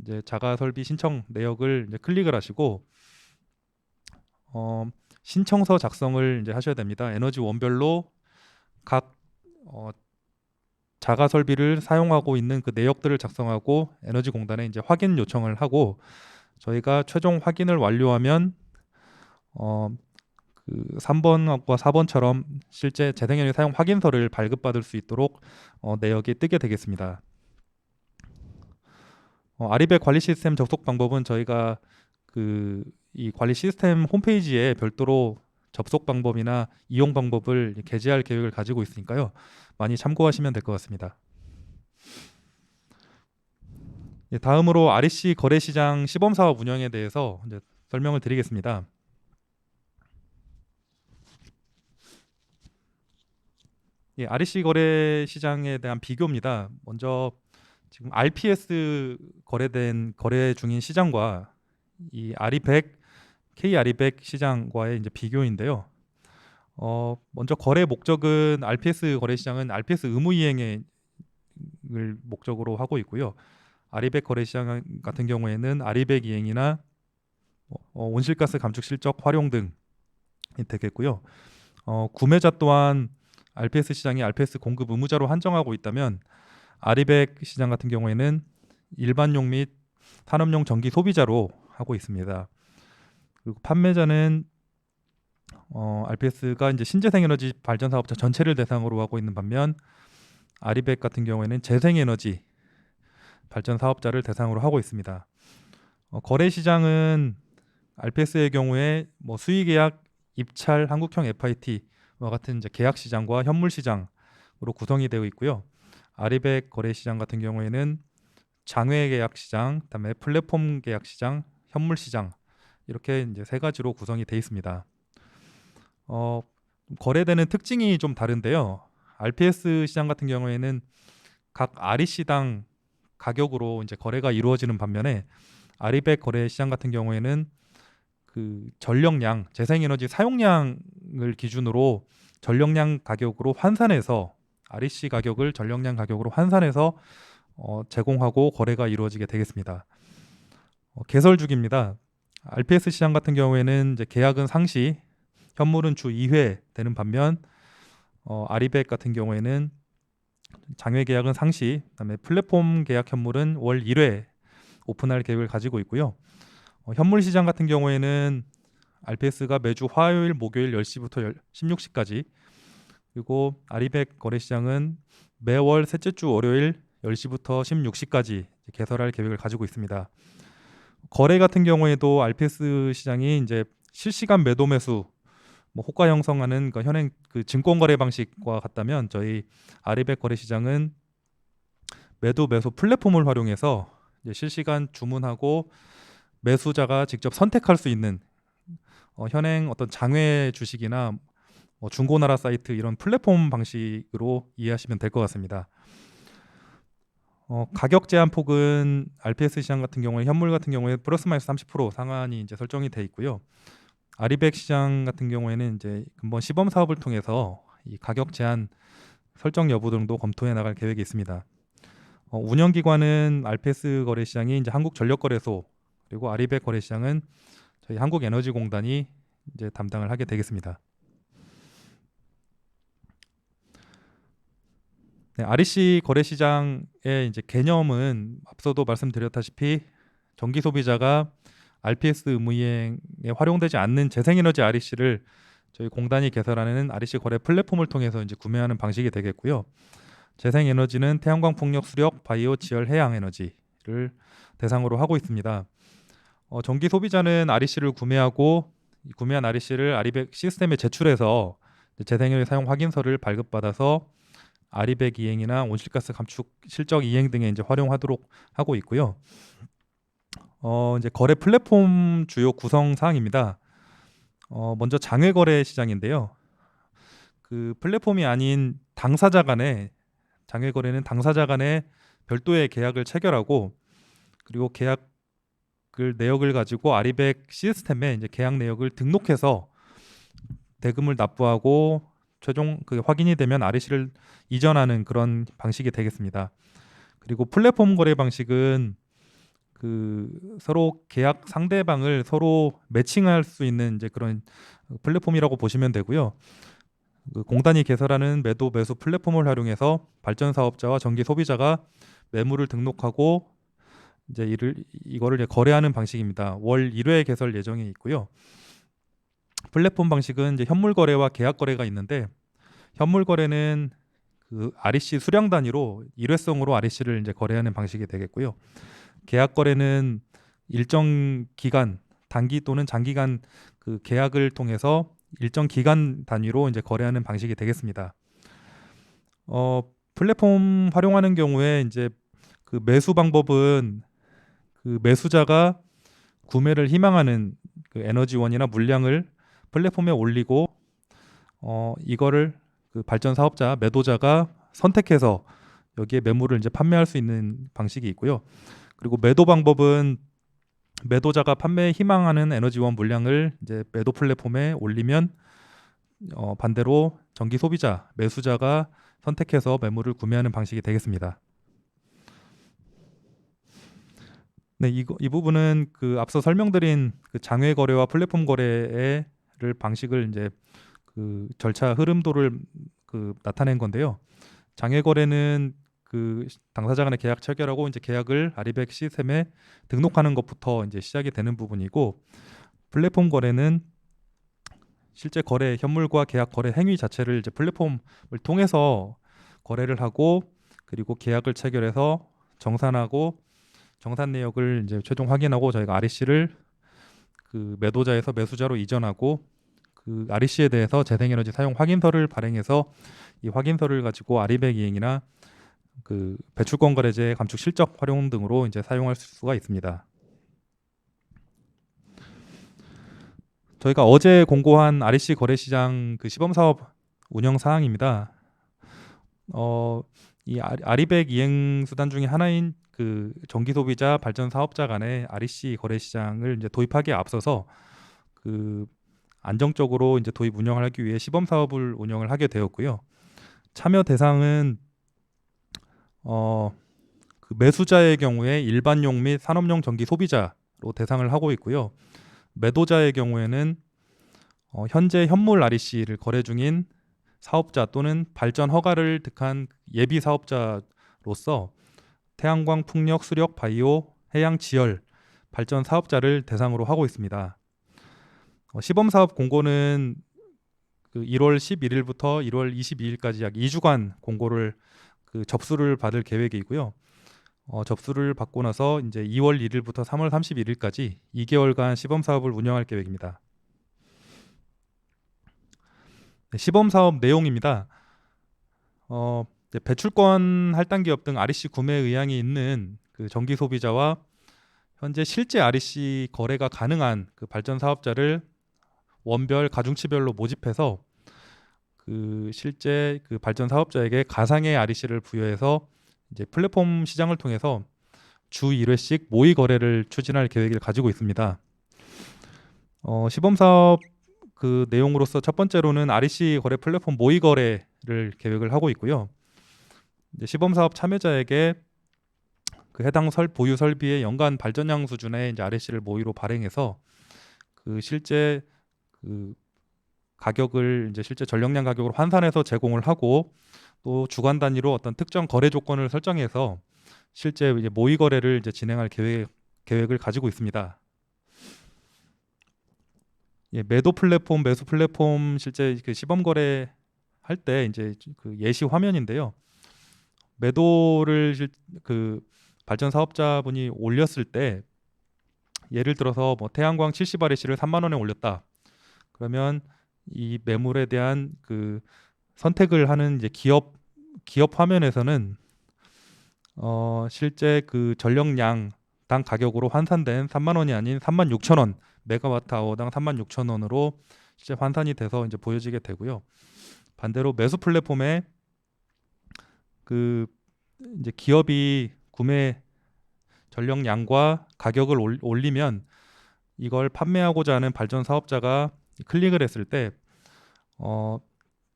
이제 자가 설비 신청 내역을 이제 클릭을 하시고 신청서 작성을 이제 하셔야 됩니다. 에너지 원별로 각 자가 설비를 사용하고 있는 그 내역들을 작성하고 에너지공단에 이제 확인 요청을 하고 저희가 최종 확인을 완료하면 그 3번과 4번처럼 실제 재생에너지 사용 확인서를 발급받을 수 있도록 내역이 뜨게 되겠습니다. 아리백 관리 시스템 접속 방법은 저희가 이 관리 시스템 홈페이지에 별도로 접속 방법이나 이용 방법을 게재할 계획을 가지고 있으니까요. 많이 참고하시면 될 것 같습니다. 예, 다음으로 REC 거래시장 시범사업 운영에 대해서 이제 설명을 드리겠습니다. 예, REC 거래시장에 대한 비교입니다. 먼저 지금 RPS 거래 중인 시장과 이 RE100, K-RE100 시장과의 이제 비교인데요. 먼저 거래 목적은 RPS 거래 시장은 RPS 의무 이행을 목적으로 하고 있고요. RE100 거래 시장 같은 경우에는 RE100 이행이나 온실가스 감축 실적 활용 등이 되겠고요. 구매자 또한 RPS 시장이 RPS 공급 의무자로 한정하고 있다면 RE100 시장 같은 경우에는 일반용 및 산업용 전기 소비자로 하고 있습니다. 그리고 판매자는 RPS가 이제 신재생에너지 발전 사업자 전체를 대상으로 하고 있는 반면 RE100 같은 경우에는 재생에너지 발전 사업자를 대상으로 하고 있습니다. 거래 시장은 RPS의 경우에 뭐 수의계약, 입찰, 한국형 FIT와 같은 이제 계약 시장과 현물 시장으로 구성이 되어 있고요. RE100 거래 시장 같은 경우에는 장외 계약 시장, 그다음에 플랫폼 계약 시장, 현물 시장 이렇게 이제 세 가지로 구성이 되어 있습니다. 거래되는 특징이 좀 다른데요. RPS 시장 같은 경우에는 각 REC당 가격으로 이제 거래가 이루어지는 반면에 RE100 거래 시장 같은 경우에는 그 전력량, 재생에너지 사용량을 기준으로 전력량 가격으로 환산해서 REC 가격을 전력량 가격으로 환산해서 제공하고 거래가 이루어지게 되겠습니다. 개설 주기입니다. RPS 시장 같은 경우에는 이제 계약은 상시, 현물은 주 2회 되는 반면 아리백 같은 경우에는 장외 계약은 상시, 그다음에 플랫폼 계약 현물은 월 1회 오픈할 계획을 가지고 있고요. 현물 시장 같은 경우에는 RPS가 매주 화요일, 목요일 10시부터 16시까지, 그리고 아리백 거래 시장은 매월 셋째 주 월요일 10시부터 16시까지 개설할 계획을 가지고 있습니다. 거래 같은 경우에도 RPS 시장이 이제 실시간 매도 매수 호가 형성하는 현행 증권 거래 방식과 같다면, 저희 아리백 거래 시장은 매도 매수 플랫폼을 활용해서 이제 실시간 주문하고 매수자가 직접 선택할 수 있는 현행 어떤 장외 주식이나 중고나라 사이트 이런 플랫폼 방식으로 이해하시면 될 것 같습니다. 가격 제한 폭은 RPS 시장 같은 경우에 현물 같은 경우에 플러스 마이너스 30% 상한이 이제 설정이 돼 있고요. 아리백 시장 같은 경우에는 이제 근본 시범 사업을 통해서 이 가격 제한 설정 여부 등도 검토해 나갈 계획이 있습니다. 운영 기관은 RPS 거래 시장이 이제 한국전력거래소, 그리고 아리백 거래 시장은 저희 한국에너지공단이 이제 담당을 하게 되겠습니다. 네, REC 거래 시장의 이제 개념은 앞서도 말씀드렸다시피 전기 소비자가 RPS 의무 이행에 활용되지 않는 재생에너지 REC를 저희 공단이 개설하는 REC 거래 플랫폼을 통해서 이제 구매하는 방식이 되겠고요. 재생에너지는 태양광, 풍력, 수력, 바이오, 지열, 해양 에너지를 대상으로 하고 있습니다. 전기 소비자는 REC를 구매하고 구매한 REC를 아리백 시스템에 제출해서 재생에너지 사용 확인서를 발급받아서 아리백 이행이나 온실가스 감축 실적 이행 등에 이제 활용하도록 하고 있고요. 이제 거래 플랫폼 주요 구성 사항입니다. 먼저 장외 거래 시장인데요. 그 플랫폼이 아닌 당사자 간에, 장외 거래는 당사자 간에 별도의 계약을 체결하고, 그리고 계약을 내역을 가지고 아리백 시스템에 이제 계약 내역을 등록해서 대금을 납부하고 최종 확인이 되면 REC를 이전하는 그런 방식이 되겠습니다. 그리고 플랫폼 거래 방식은 서로 계약 상대방을 서로 매칭할 수 있는 이제 그런 플랫폼이라고 보시면 되고요. 공단이 개설하는 매도 매수 플랫폼을 활용해서 발전 사업자와 전기 소비자가 매물을 등록하고 이제 이거를 이제 거래하는 방식입니다. 월 1회 개설 예정에 있고요. 플랫폼 방식은 이제 현물 거래와 계약 거래가 있는데, 현물 거래는 REC 수량 단위로 일회성으로 REC를 이제 거래하는 방식이 되겠고요. 계약 거래는 일정 기간, 단기 또는 장기간 계약을 통해서 일정 기간 단위로 이제 거래하는 방식이 되겠습니다. 플랫폼 활용하는 경우에 이제 매수 방법은 매수자가 구매를 희망하는 에너지원이나 물량을 플랫폼에 올리고 이거를 발전 사업자, 매도자가 선택해서 여기에 매물을 이제 판매할 수 있는 방식이 있고요. 그리고 매도 방법은 매도자가 판매에 희망하는 에너지원 물량을 이제 매도 플랫폼에 올리면 반대로 전기 소비자, 매수자가 선택해서 매물을 구매하는 방식이 되겠습니다. 네, 이 부분은 앞서 설명드린 장외 거래와 플랫폼 거래의 방식을 이제 절차 흐름도를 나타낸 건데요. 장외 거래는 당사자 간의 계약 체결하고 이제 계약을 아리백 시스템에 등록하는 것부터 이제 시작이 되는 부분이고, 플랫폼 거래는 실제 거래 현물과 계약 거래 행위 자체를 이제 플랫폼을 통해서 거래를 하고, 그리고 계약을 체결해서 정산하고 정산 내역을 이제 최종 확인하고 저희가 REC를 매도자에서 매수자로 이전하고 REC에 대해서 재생에너지 사용 확인서를 발행해서 이 확인서를 가지고 아리백 이행이나 배출권 거래제 감축 실적 활용 등으로 이제 사용할 수가 있습니다. 저희가 어제 공고한 REC 거래시장 시범 사업 운영 사항입니다. 이 아리백 이행 수단 중에 하나인 전기 소비자 발전 사업자 간의 REC 거래 시장을 이제 도입하기에 앞서서 안정적으로 이제 도입 운영을 하기 위해 시범 사업을 운영을 하게 되었고요. 참여 대상은 그 매수자의 경우에 일반용 및 산업용 전기 소비자로 대상을 하고 있고요. 매도자의 경우에는 현재 현물 REC를 거래 중인 사업자 또는 발전 허가를 득한 예비 사업자로서 태양광, 풍력, 수력, 바이오, 해양, 지열 발전 사업자를 대상으로 하고 있습니다. 시범 사업 공고는 그 1월 11일부터 1월 22일까지 약 2주간 공고를 접수를 받을 계획이고요. 접수를 받고 나서 이제 2월 1일부터 3월 31일까지 2개월간 시범 사업을 운영할 계획입니다. 네, 시범 사업 내용입니다. 이제 배출권 할당 기업 등 REC 구매 의향이 있는 그 전기 소비자와 현재 실제 REC 거래가 가능한 그 발전 사업자를 원별 가중치별로 모집해서 그 실제 그 발전 사업자에게 가상의 REC를 부여해서 이제 플랫폼 시장을 통해서 주 1회씩 모의 거래를 추진할 계획을 가지고 있습니다. 시범 사업 그 내용으로서 첫 번째로는 REC 거래 플랫폼 모의 거래를 계획을 하고 있고요. 이제 시범 사업 참여자에게 그 해당 보유 설비의 연간 발전량 수준의 이제 REC를 모의로 발행해서 그 실제 그 가격을 이제 실제 전력량 가격으로 환산해서 제공을 하고 또 주간 단위로 어떤 특정 거래 조건을 설정해서 실제 이제 모의 거래를 이제 진행할 계획을 가지고 있습니다. 예, 매도 플랫폼, 매수 플랫폼 실제 그 시범 거래 할 때 이제 그 예시 화면인데요. 매도를 그 발전 사업자분이 올렸을 때 예를 들어서 뭐 태양광 70REC를 3만 원에 올렸다. 그러면 이 매물에 대한 그 선택을 하는 이제 기업 화면에서는 실제 그 전력량당 가격으로 환산된 3만 원이 아닌 3만 6천 원 메가와트 아워당 3만 6천 원으로 실제 환산이 돼서 이제 보여지게 되고요. 반대로 매수 플랫폼에 그 이제 기업이 구매 전력량과 가격을 올리면 이걸 판매하고자 하는 발전 사업자가 클릭을 했을 때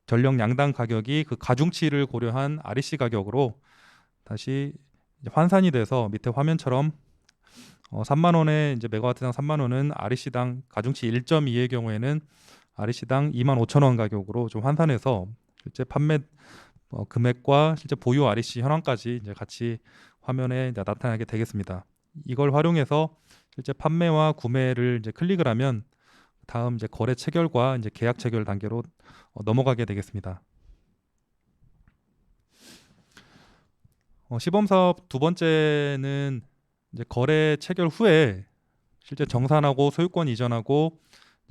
전력량당 가격이 그 가중치를 고려한 REC 가격으로 다시 이제 환산이 돼서 밑에 화면처럼 3만 원에 이제 메가와트당 3만 원은 REC당 가중치 1.2의 경우에는 REC당 2만 5천 원 가격으로 좀 환산해서 실제 판매 금액과 실제 보유 REC 현황까지 이제 같이 화면에 이제 나타나게 되겠습니다. 이걸 활용해서 실제 판매와 구매를 이제 클릭을 하면 다음 이제 거래 체결과 이제 계약 체결 단계로 넘어가게 되겠습니다. 시범 사업 두 번째는 이제 거래 체결 후에 실제 정산하고 소유권 이전하고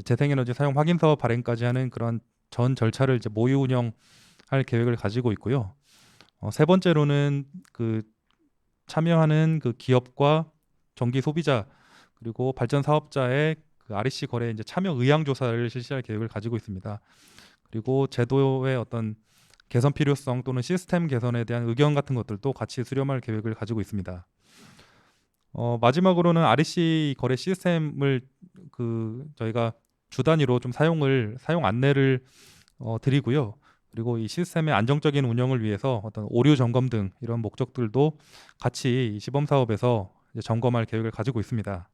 재생에너지 사용 확인서 발행까지 하는 그런 전 절차를 이제 모의 운영할 계획을 가지고 있고요. 세 번째로는 그 참여하는 그 기업과 전기 소비자 그리고 발전 사업자의 그 REC 거래 이제 참여 의향 조사를 실시할 계획을 가지고 있습니다. 그리고 제도의 어떤 개선 필요성 또는 시스템 개선에 대한 의견 같은 것들도 같이 수렴할 계획을 가지고 있습니다. 마지막으로는 REC 거래 시스템을 그 저희가 주 단위로 좀 사용 안내를 드리고요. 그리고 이 시스템의 안정적인 운영을 위해서 어떤 오류 점검 등 이런 목적들도 같이 이 시범 사업에서 이제 점검할 계획을 가지고 있습니다.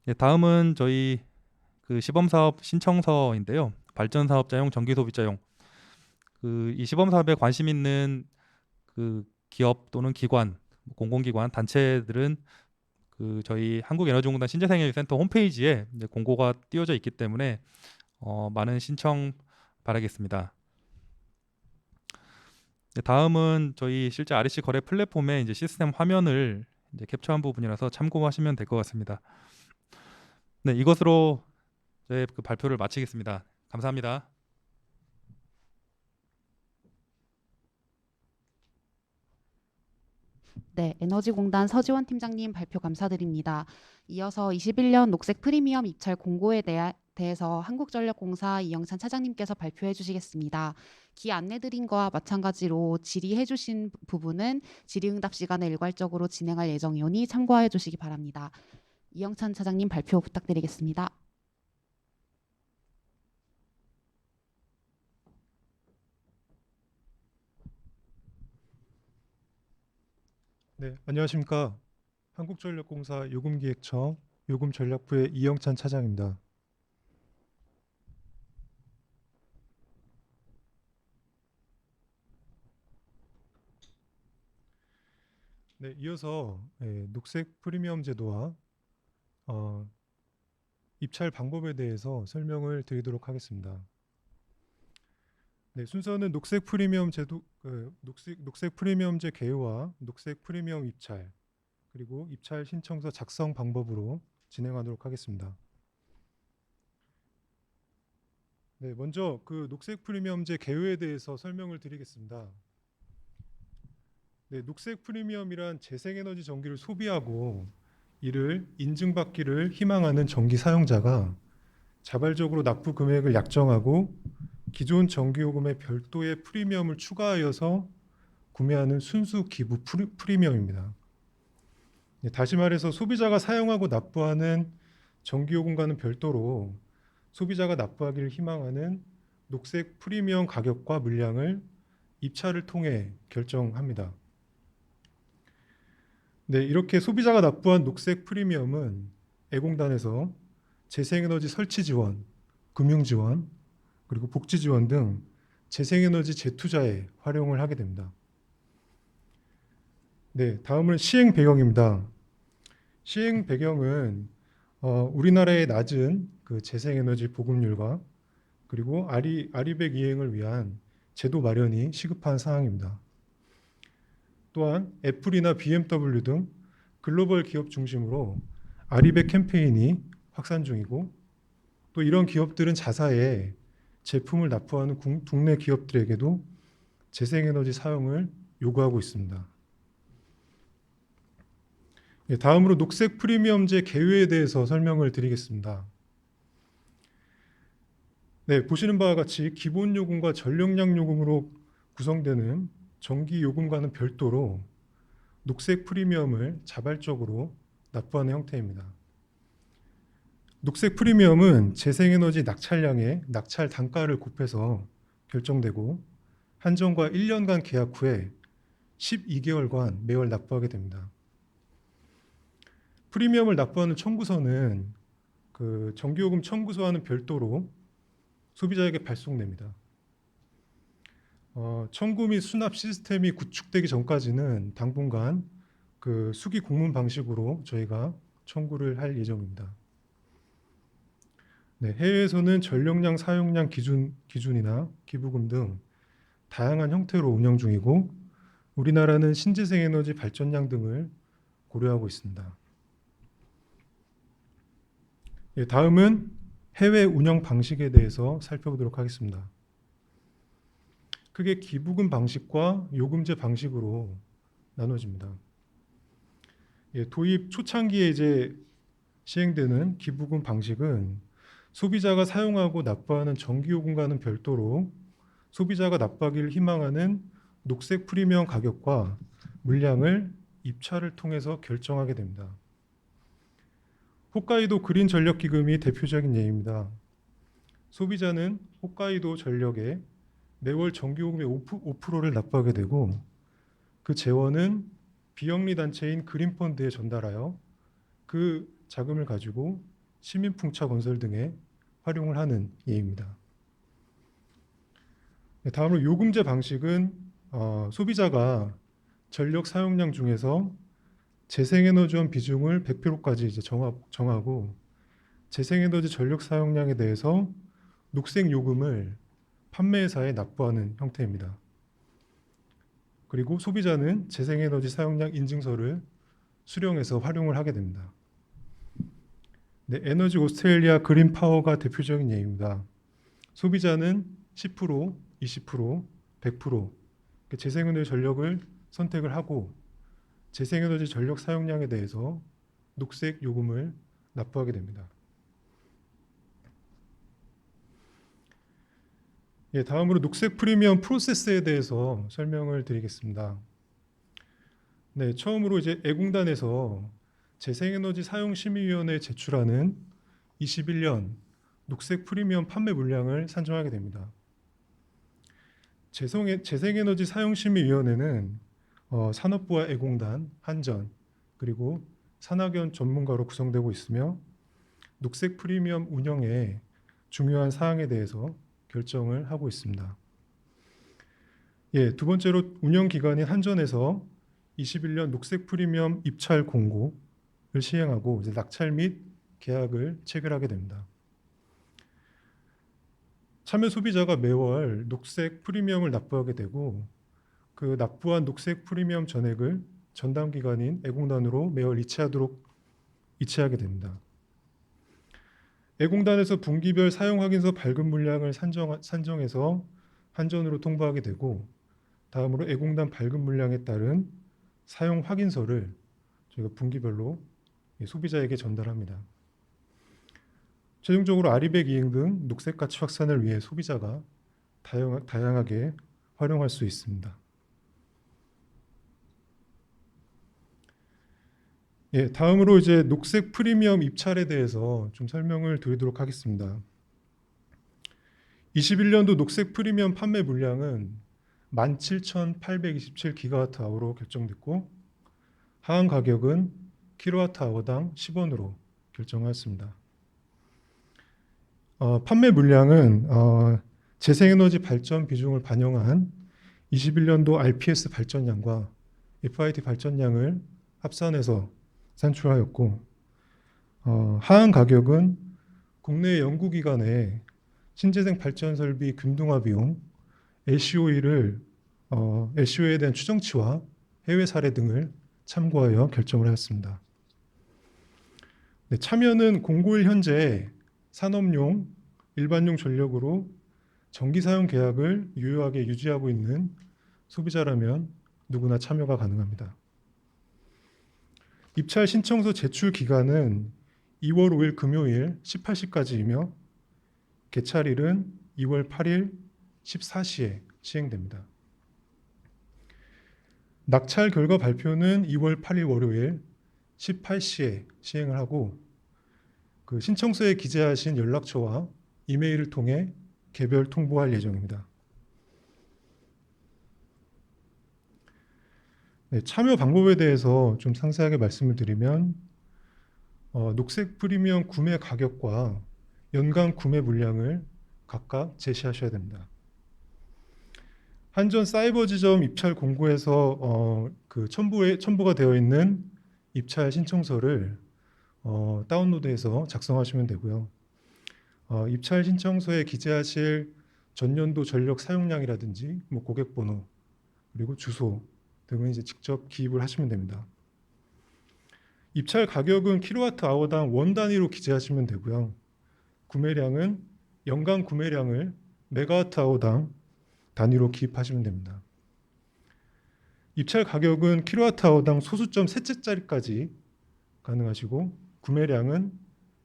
예, 다음은 저희 그 시범 사업 신청서인데요. 발전 사업자용, 전기 소비자용. 그 이 시범 사업에 관심 있는 그 기업 또는 기관, 공공기관, 단체들은 그 저희 한국에너지공단 신재생에너지센터 홈페이지에 이제 공고가 띄워져 있기 때문에 많은 신청 바라겠습니다. 네, 다음은 저희 실제 REC 거래 플랫폼의 이제 시스템 화면을 이제 캡처한 부분이라서 참고하시면 될 것 같습니다. 네, 이것으로 제 그 발표를 마치겠습니다. 감사합니다. 네, 에너지공단 서지원 팀장님 발표 감사드립니다. 이어서 21년 녹색 프리미엄 입찰 공고에 대해서 한국전력공사 이영찬 차장님께서 발표해 주시겠습니다. 기 안내드린 거와 마찬가지로 질의해 주신 부분은 질의응답 시간에 일괄적으로 진행할 예정이오니 참고해 주시기 바랍니다. 이영찬 차장님 발표 부탁드리겠습니다. 네, 안녕하십니까. 한국전력공사 요금기획처 요금전략부의 이영찬 차장입니다. 네, 이어서 녹색 프리미엄 제도와 입찰 방법에 대해서 설명을 드리도록 하겠습니다. 네, 순서는 녹색 프리미엄 제도, 녹색 프리미엄제 개요와 녹색 프리미엄 입찰, 그리고 입찰 신청서 작성 방법으로 진행하도록 하겠습니다. 네, 먼저 그 녹색 프리미엄제 개요에 대해서 설명을 드리겠습니다. 네, 녹색 프리미엄이란 재생에너지 전기를 소비하고 이를 인증받기를 희망하는 전기 사용자가 자발적으로 납부 금액을 약정하고 기존 전기요금에 별도의 프리미엄을 추가하여서 구매하는 순수 기부 프리미엄입니다. 네, 다시 말해서 소비자가 사용하고 납부하는 전기요금과는 별도로 소비자가 납부하기를 희망하는 녹색 프리미엄 가격과 물량을 입찰을 통해 결정합니다. 네, 이렇게 소비자가 납부한 녹색 프리미엄은 애공단에서 재생에너지 설치 지원, 금융 지원, 그리고 복지 지원 등 재생에너지 재투자에 활용을 하게 됩니다. 네, 다음은 시행 배경입니다. 시행 배경은 우리나라의 낮은 그 재생에너지 보급률과 그리고 아리백 이행을 위한 제도 마련이 시급한 사항입니다. 또한 애플이나 BMW 등 글로벌 기업 중심으로 아리백 캠페인이 확산 중이고 또 이런 기업들은 자사에 제품을 납부하는 국내 기업들에게도 재생에너지 사용을 요구하고 있습니다. 다음으로 녹색 프리미엄제 개요에 대해서 설명을 드리겠습니다. 네, 보시는 바와 같이 기본 요금과 전력량 요금으로 구성되는 전기 요금과는 별도로 녹색 프리미엄을 자발적으로 납부하는 형태입니다. 녹색 프리미엄은 재생에너지 낙찰량의 낙찰 단가를 곱해서 결정되고 한정과 1년간 계약 후에 12개월간 매월 납부하게 됩니다. 프리미엄을 납부하는 청구서는 그 전기요금 청구서와는 별도로 소비자에게 발송됩니다. 청구 및 수납 시스템이 구축되기 전까지는 당분간 그 수기 공문 방식으로 저희가 청구를 할 예정입니다. 네, 해외에서는 전력량 사용량 기준이나 기부금 등 다양한 형태로 운영 중이고 우리나라는 신재생에너지 발전량 등을 고려하고 있습니다. 예, 다음은 해외 운영 방식에 대해서 살펴보도록 하겠습니다. 크게 기부금 방식과 요금제 방식으로 나눠집니다. 예, 도입 초창기에 이제 시행되는 기부금 방식은 소비자가 사용하고 납부하는 전기요금과는 별도로 소비자가 납부하기를 희망하는 녹색 프리미엄 가격과 물량을 입찰을 통해서 결정하게 됩니다. 홋카이도 그린 전력 기금이 대표적인 예입니다. 소비자는 홋카이도 전력에 매월 전기요금의 5%를 납부하게 되고 그 재원은 비영리 단체인 그린펀드에 전달하여 그 자금을 가지고 시민풍차 건설 등에 활용을 하는 예입니다. 다음으로 요금제 방식은 소비자가 전력 사용량 중에서 재생에너지원 비중을 100%까지 이제 정하고 재생에너지 전력 사용량에 대해서 녹색 요금을 판매회사에 납부하는 형태입니다. 그리고 소비자는 재생에너지 사용량 인증서를 수령해서 활용을 하게 됩니다. 네, 에너지 오스트레일리아 그린 파워가 대표적인 예입니다. 소비자는 10%, 20%, 100% 재생에너지 전력을 선택을 하고 재생에너지 전력 사용량에 대해서 녹색 요금을 납부하게 됩니다. 예, 다음으로 녹색 프리미엄 프로세스에 대해서 설명을 드리겠습니다. 네, 처음으로 이제 애공단에서 재생에너지 사용심의위원회에 제출하는 21년 녹색 프리미엄 판매 물량을 산정하게 됩니다. 재생에너지 사용심의위원회는 산업부와 애공단, 한전, 그리고 산학연 전문가로 구성되고 있으며 녹색 프리미엄 운영에 중요한 사항에 대해서 결정을 하고 있습니다. 두 번째로 운영 기관인 한전에서 21년 녹색 프리미엄 입찰 공고를 시행하고 이제 낙찰 및 계약을 체결하게 됩니다. 참여 소비자가 매월 녹색 프리미엄을 납부하게 되고 그 납부한 녹색 프리미엄 전액을 전담 기관인 애공단으로 매월 이체하게 됩니다. 애공단에서 분기별 사용 확인서 발급 물량을 산정해서 한전으로 통보하게 되고 다음으로 애공단 발급 물량에 따른 사용 확인서를 저희가 분기별로 소비자에게 전달합니다. 최종적으로 아리백 이행 등 녹색 가치 확산을 위해 소비자가 다양하게 활용할 수 있습니다. 다음으로 이제 녹색 프리미엄 입찰에 대해서 좀 설명을 드리도록 하겠습니다. 21년도 녹색 프리미엄 판매 물량은 17,827기가와트아워로 결정됐고 하한 가격은 킬로와트아워당 10원으로 결정하였습니다. 판매 물량은 재생에너지 발전 비중을 반영한 21년도 RPS 발전량과 FIT 발전량을 합산해서 산출하였고 하한 가격은 국내 연구기관의 신재생 발전 설비 균등화 비용, LCOE에 대한 추정치와 해외 사례 등을 참고하여 결정을 하였습니다. 참여는 공고일 현재 산업용, 일반용 전력으로 전기 사용 계약을 유효하게 유지하고 있는 소비자라면 누구나 참여가 가능합니다. 입찰 신청서 제출 기간은 2월 5일 금요일 18시까지이며 개찰일은 2월 8일 14시에 시행됩니다. 낙찰 결과 발표는 2월 8일 월요일 18시에 시행을 하고 그 신청서에 기재하신 연락처와 이메일을 통해 개별 통보할 예정입니다. 참여 방법에 대해서 좀 상세하게 말씀을 드리면 녹색 프리미엄 구매 가격과 연간 구매 물량을 각각 제시하셔야 됩니다. 한전 사이버 지점 입찰 공고에서 첨부가 되어 있는 입찰 신청서를 다운로드해서 작성하시면 되고요. 입찰 신청서에 기재하실 전년도 전력 사용량이라든지 고객번호 그리고 주소 등은 이제 직접 기입을 하시면 됩니다. 입찰 가격은 킬로와트아워당 원 단위로 기재하시면 되고요. 구매량은 연간 구매량을 메가와트아워당 단위로 기입하시면 됩니다. 입찰 가격은 킬로와트아워당 소수점 셋째짜리까지 가능하시고 구매량은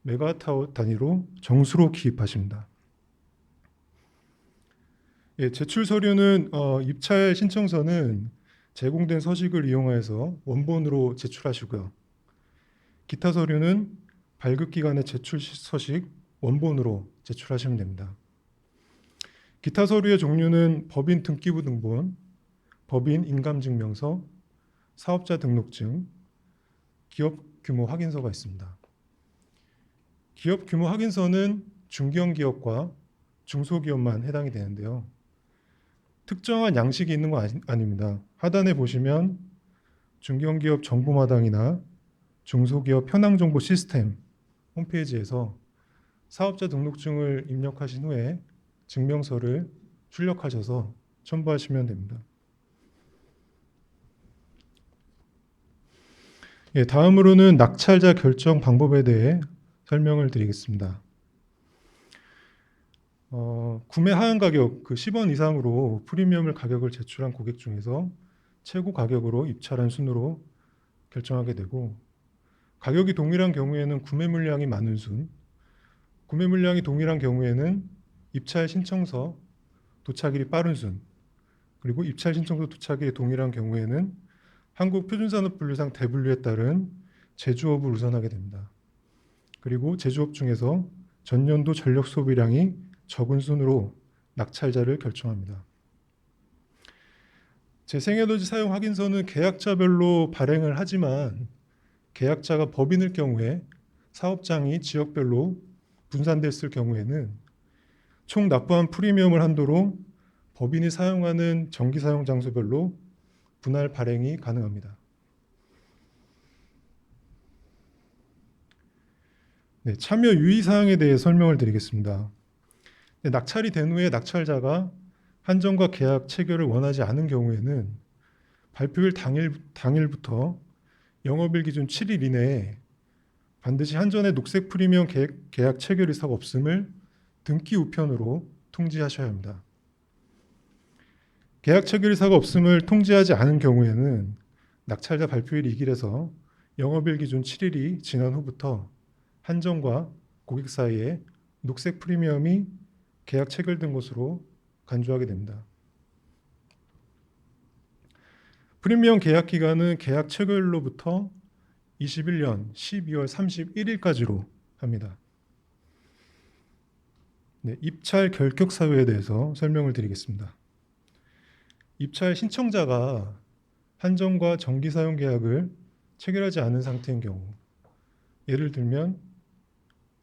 메가와트아워 단위로 정수로 기입하십니다. 제출 서류는 입찰 신청서는 제공된 서식을 이용해서 원본으로 제출하시고요. 기타 서류는 발급기관의 제출 서식 원본으로 제출하시면 됩니다. 기타 서류의 종류는 법인 등기부 등본, 법인 인감증명서, 사업자 등록증, 기업 규모 확인서가 있습니다. 기업 규모 확인서는 중견기업과 중소기업만 해당이 되는데요. 특정한 양식이 있는 건 아닙니다. 하단에 보시면 중견기업 정보마당이나 중소기업 현황정보 시스템 홈페이지에서 사업자 등록증을 입력하신 후에 증명서를 출력하셔서 첨부하시면 됩니다. 다음으로는 낙찰자 결정 방법에 대해 설명을 드리겠습니다. 구매 하한 가격 10원 이상으로 프리미엄을 가격을 제출한 고객 중에서 최고 가격으로 입찰한 순으로 결정하게 되고 가격이 동일한 경우에는 구매 물량이 많은 순, 구매 물량이 동일한 경우에는 입찰 신청서 도착일이 빠른 순, 그리고 입찰 신청서 도착일이 동일한 경우에는 한국표준산업분류상 대분류에 따른 제조업을 우선하게 됩니다. 그리고 제조업 중에서 전년도 전력 소비량이 적은 순으로 낙찰자를 결정합니다. 재생에너지 사용 확인서는 계약자별로 발행을 하지만 계약자가 법인일 경우에 사업장이 지역별로 분산됐을 경우에는 총 납부한 프리미엄을 한도로 법인이 사용하는 전기 사용 장소별로 분할 발행이 가능합니다. 네, 참여 유의 사항에 대해 설명을 드리겠습니다. 네, 낙찰이 된 후에 낙찰자가 한전과 계약 체결을 원하지 않은 경우에는 발표일 당일부터 영업일 기준 7일 이내에 반드시 한전의 녹색 프리미엄 계약 체결 의사가 없음을 등기 우편으로 통지하셔야 합니다. 계약 체결 의사가 없음을 통지하지 않은 경우에는 낙찰자 발표일이 이길에서 영업일 기준 7일이 지난 후부터 한전과 고객 사이에 녹색 프리미엄이 계약 체결된 것으로 간주하게 됩니다. 프리미엄 계약 기간은 계약 체결로부터 21년 12월 31일까지로 합니다. 네, 입찰 결격 사유에 대해서 설명을 드리겠습니다. 입찰 신청자가 한전과 전기 사용 계약을 체결하지 않은 상태인 경우, 예를 들면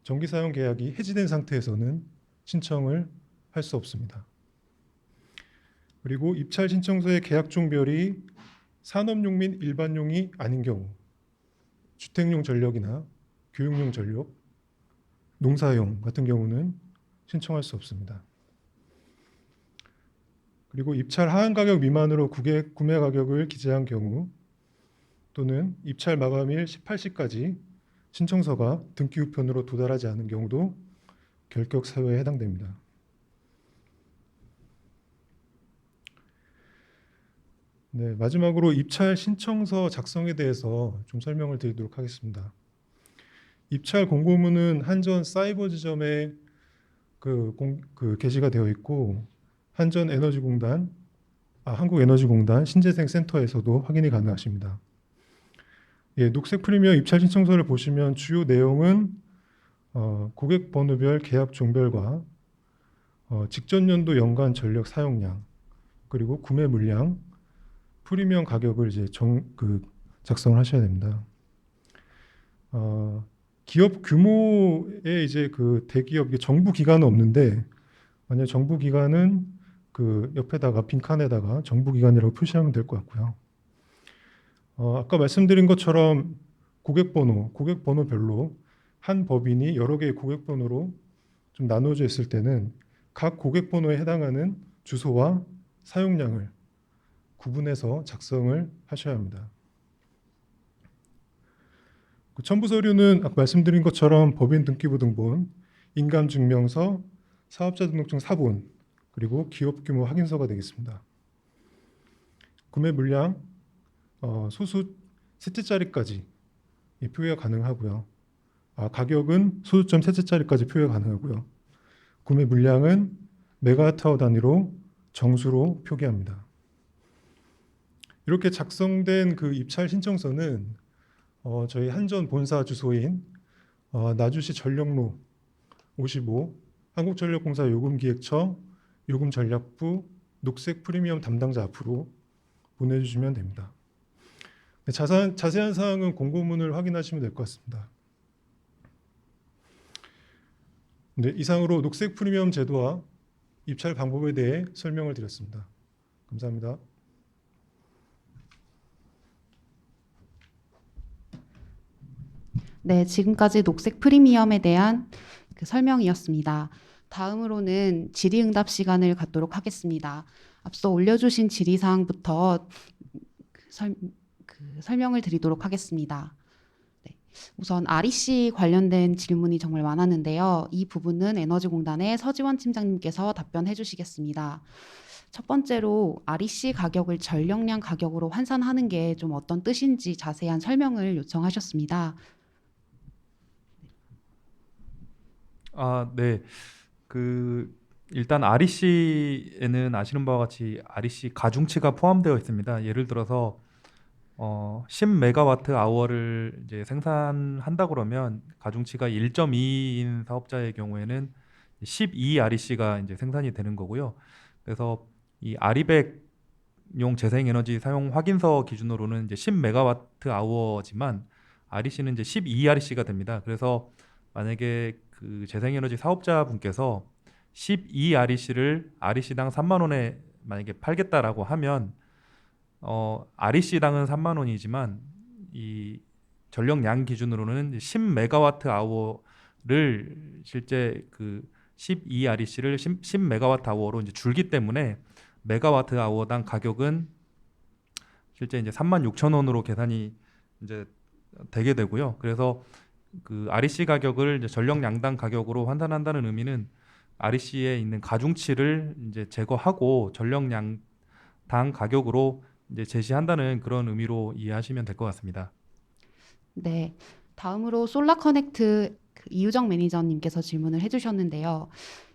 전기 사용 계약이 해지된 상태에서는 신청을 할 수 없습니다. 그리고 입찰 신청서의 계약 종별이 산업용 및 일반용이 아닌 경우, 주택용 전력이나 교육용 전력, 농사용 같은 경우는 신청할 수 없습니다. 그리고 입찰 하한 가격 미만으로 구매 가격을 기재한 경우 또는 입찰 마감일 18시까지 신청서가 등기 우편으로 도달하지 않은 경우도 결격 사유에 해당됩니다. 네, 마지막으로 입찰 신청서 작성에 대해서 좀 설명을 드리도록 하겠습니다. 입찰 공고문은 한전 사이버 지점에 게시가 되어 있고 한국에너지공단 신재생 센터에서도 확인이 가능하십니다. 예, 녹색 프리미엄 입찰 신청서를 보시면 주요 내용은 고객 번호별 계약 종별과 직전 연도 연간 전력 사용량, 그리고 구매 물량, 프리미엄 가격을 이제 작성을 하셔야 됩니다. 기업 규모의 이제 대기업, 정부 기관은 없는데 만약 정부 기관은 옆에다가 빈칸에다가 정부 기관이라고 표시하면 될 것 같고요. 아까 말씀드린 것처럼 고객 번호별로 한 법인이 여러 개의 고객 번호로 좀 나눠져 있을 때는 각 고객 번호에 해당하는 주소와 사용량을 구분해서 작성을 하셔야 합니다. 첨부 서류는 아까 말씀드린 것처럼 법인 등기부 등본, 인감증명서, 사업자 등록증 사본, 그리고 기업 규모 확인서가 되겠습니다. 구매 물량, 소수 셋째 자리까지 표기가 가능하고요. 가격은 소수점 셋째 자리까지 표기가 가능하고요. 구매 물량은 메가와트아워 단위로 정수로 표기합니다. 이렇게 작성된 입찰 신청서는 저희 한전 본사 주소인 나주시 전력로 55 한국전력공사 요금기획처 요금전략부 녹색 프리미엄 담당자 앞으로 보내주시면 됩니다. 네, 자세한 사항은 공고문을 확인하시면 될 것 같습니다. 네, 이상으로 녹색 프리미엄 제도와 입찰 방법에 대해 설명을 드렸습니다. 감사합니다. 네, 지금까지 녹색 프리미엄에 대한 설명이었습니다. 다음으로는 질의응답 시간을 갖도록 하겠습니다. 앞서 올려주신 질의사항부터 설명을 드리도록 하겠습니다. 네, 우선 REC 관련된 질문이 정말 많았는데요. 이 부분은 에너지공단의 서지원 팀장님께서 답변해 주시겠습니다. 첫 번째로 REC 가격을 전력량 가격으로 환산하는 게 좀 어떤 뜻인지 자세한 설명을 요청하셨습니다. 네. 일단 REC에는 아시는 바와 같이 REC 가중치가 포함되어 있습니다. 예를 들어서 10메가와트 아워를 이제 생산한다 그러면 가중치가 1.2인 사업자의 경우에는 12 REC가 이제 생산이 되는 거고요. 그래서 이 아리백용 재생에너지 사용 확인서 기준으로는 이제 10메가와트 아워지만 REC는 이제 12 REC가 됩니다. 그래서 만약에 그 재생에너지 사업자분께서 12 REC를 REC당 3만 원에 만약에 팔겠다라고 하면 REC당은 3만 원이지만 이 전력량 기준으로는 10메가와트 아워를 실제 그 12 REC를 10메가와트 아워로 이제 줄기 때문에 메가와트 아워당 가격은 실제 이제 3만 6천 원으로 계산이 이제 되게 되고요. 그래서 그 REC 가격을 이제 전력량당 가격으로 환산한다는 의미는 REC에 있는 가중치를 이제 제거하고 전력량당 가격으로 이제 제시한다는 그런 의미로 이해하시면 될 것 같습니다. 네. 다음으로 솔라커넥트 그 이유정 매니저님께서 질문을 해주셨는데요.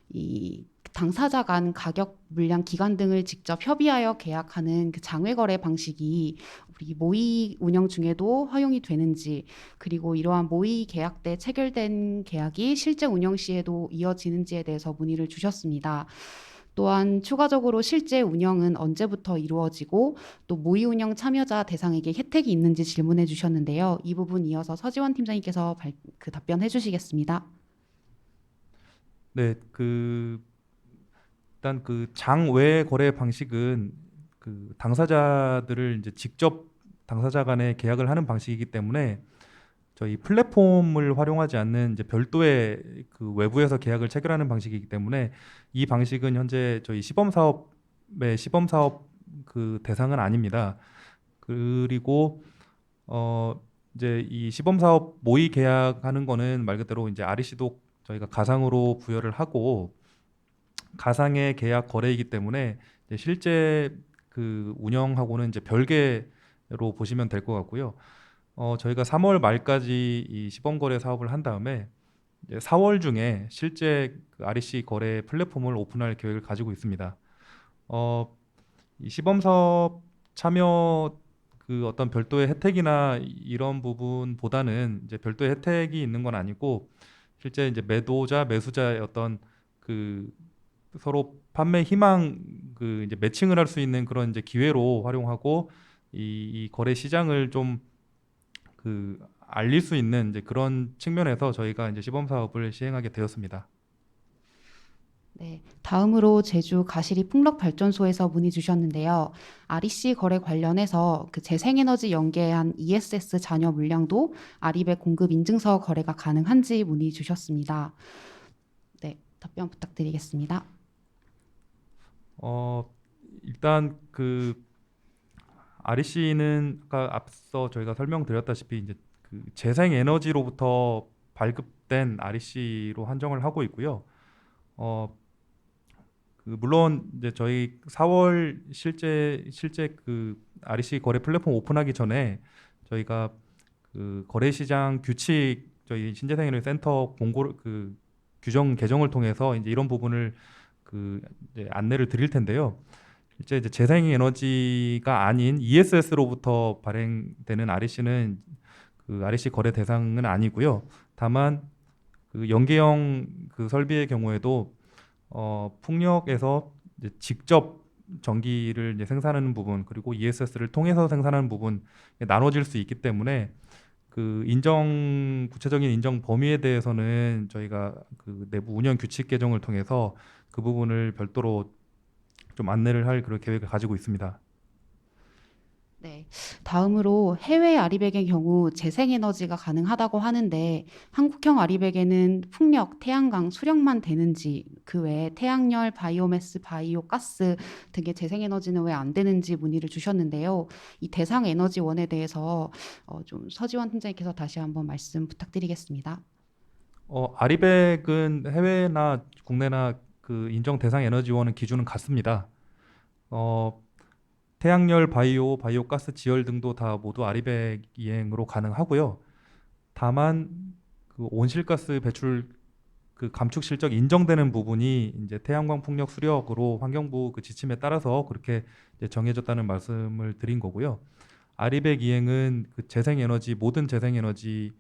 이 당사자 간 가격, 물량, 기간 등을 직접 협의하여 계약하는 그 장외거래 방식이 우리 모의 운영 중에도 허용이 되는지, 그리고 이러한 모의 계약 때 체결된 계약이 실제 운영 시에도 이어지는지에 대해서 문의를 주셨습니다. 또한 추가적으로 실제 운영은 언제부터 이루어지고 또 모의 운영 참여자 대상에게 혜택이 있는지 질문해 주셨는데요. 이 부분 이어서 서지원 팀장님께서 답변해 주시겠습니다. 네, 일단 그 장외 거래 방식은 그 당사자들을 이제 직접 당사자 간에 계약을 하는 방식이기 때문에 저희 플랫폼을 활용하지 않는 이제 별도의 그 외부에서 계약을 체결하는 방식이기 때문에 이 방식은 현재 저희 시범 사업 그 대상은 아닙니다. 그리고 이제 이 시범 사업 모의 계약하는 거는 말 그대로 이제 REC도 저희가 가상으로 부여를 하고 가상의 계약 거래이기 때문에 이제 실제 그 운영하고는 이제 별개로 보시면 될 것 같고요. 저희가 3월 말까지 이 시범 거래 사업을 한 다음에 이제 4월 중에 실제 그 REC 거래 플랫폼을 오픈할 계획을 가지고 있습니다. 이 시범 사업 참여 그 어떤 별도의 혜택이나 이런 부분보다는 이제 별도의 혜택이 있는 건 아니고 실제 이제 매도자 매수자의 어떤 그 서로 판매 희망 그 이제 매칭을 할 수 있는 그런 이제 기회로 활용하고 이 거래 시장을 좀 그 알릴 수 있는 이제 그런 측면에서 저희가 이제 시범 사업을 시행하게 되었습니다. 네, 다음으로 제주 가시리 풍력발전소에서 문의 주셨는데요. REC 거래 관련해서 그 재생에너지 연계한 ESS 잔여 물량도 아리백 공급 인증서 거래가 가능한지 문의 주셨습니다. 네, 답변 부탁드리겠습니다. 일단 그 REC는 아까 앞서 저희가 설명드렸다시피 이제 그 재생에너지로부터 발급된 REC로 한정을 하고 있고요. 어, 물론 이제 저희 4월 실제 그 REC 거래 플랫폼 오픈하기 전에 저희가 그 거래 시장 규칙 저희 신재생에너지 센터 공고 그 규정 개정을 통해서 이제 이런 부분을 그 이제 안내를 드릴 텐데요. 실제 이제 재생에너지가 아닌 ESS로부터 발행되는 REC는 그 REC 거래 대상은 아니고요. 다만 그 연계형 그 설비의 경우에도 풍력에서 이제 직접 전기를 이제 생산하는 부분 그리고 ESS를 통해서 생산하는 부분 나눠질 수 있기 때문에 그 구체적인 인정 범위에 대해서는 저희가 그 내부 운영 규칙 개정을 통해서 그 부분을 별도로 좀 안내를 할 그런 계획을 가지고 있습니다. 네, 다음으로 해외 아리백의 경우 재생에너지가 가능하다고 하는데 한국형 아리백에는 풍력, 태양광, 수력만 되는지 그 외에 태양열, 바이오매스, 바이오가스 등의 재생에너지는 왜 안 되는지 문의를 주셨는데요. 이 대상 에너지원에 대해서 좀 서지원 팀장님께서 다시 한번 말씀 부탁드리겠습니다. 아리백은 해외나 국내나 그 인정 대상 에너지원은 기준은 같습니다. 어, 태양열, 바이오가스, 지열 등도 다 모두 아리백 이행으로 가능하고요. 다만 그 온실가스 배출 그 감축 실적 인정되는 부분이 이제 태양광 풍력 수력으로 환경부 그 지침에 따라서 그렇게 이제 정해졌다는 말씀을 드린 거고요. 아리백 이행은 그 재생에너지 모든 재생에너지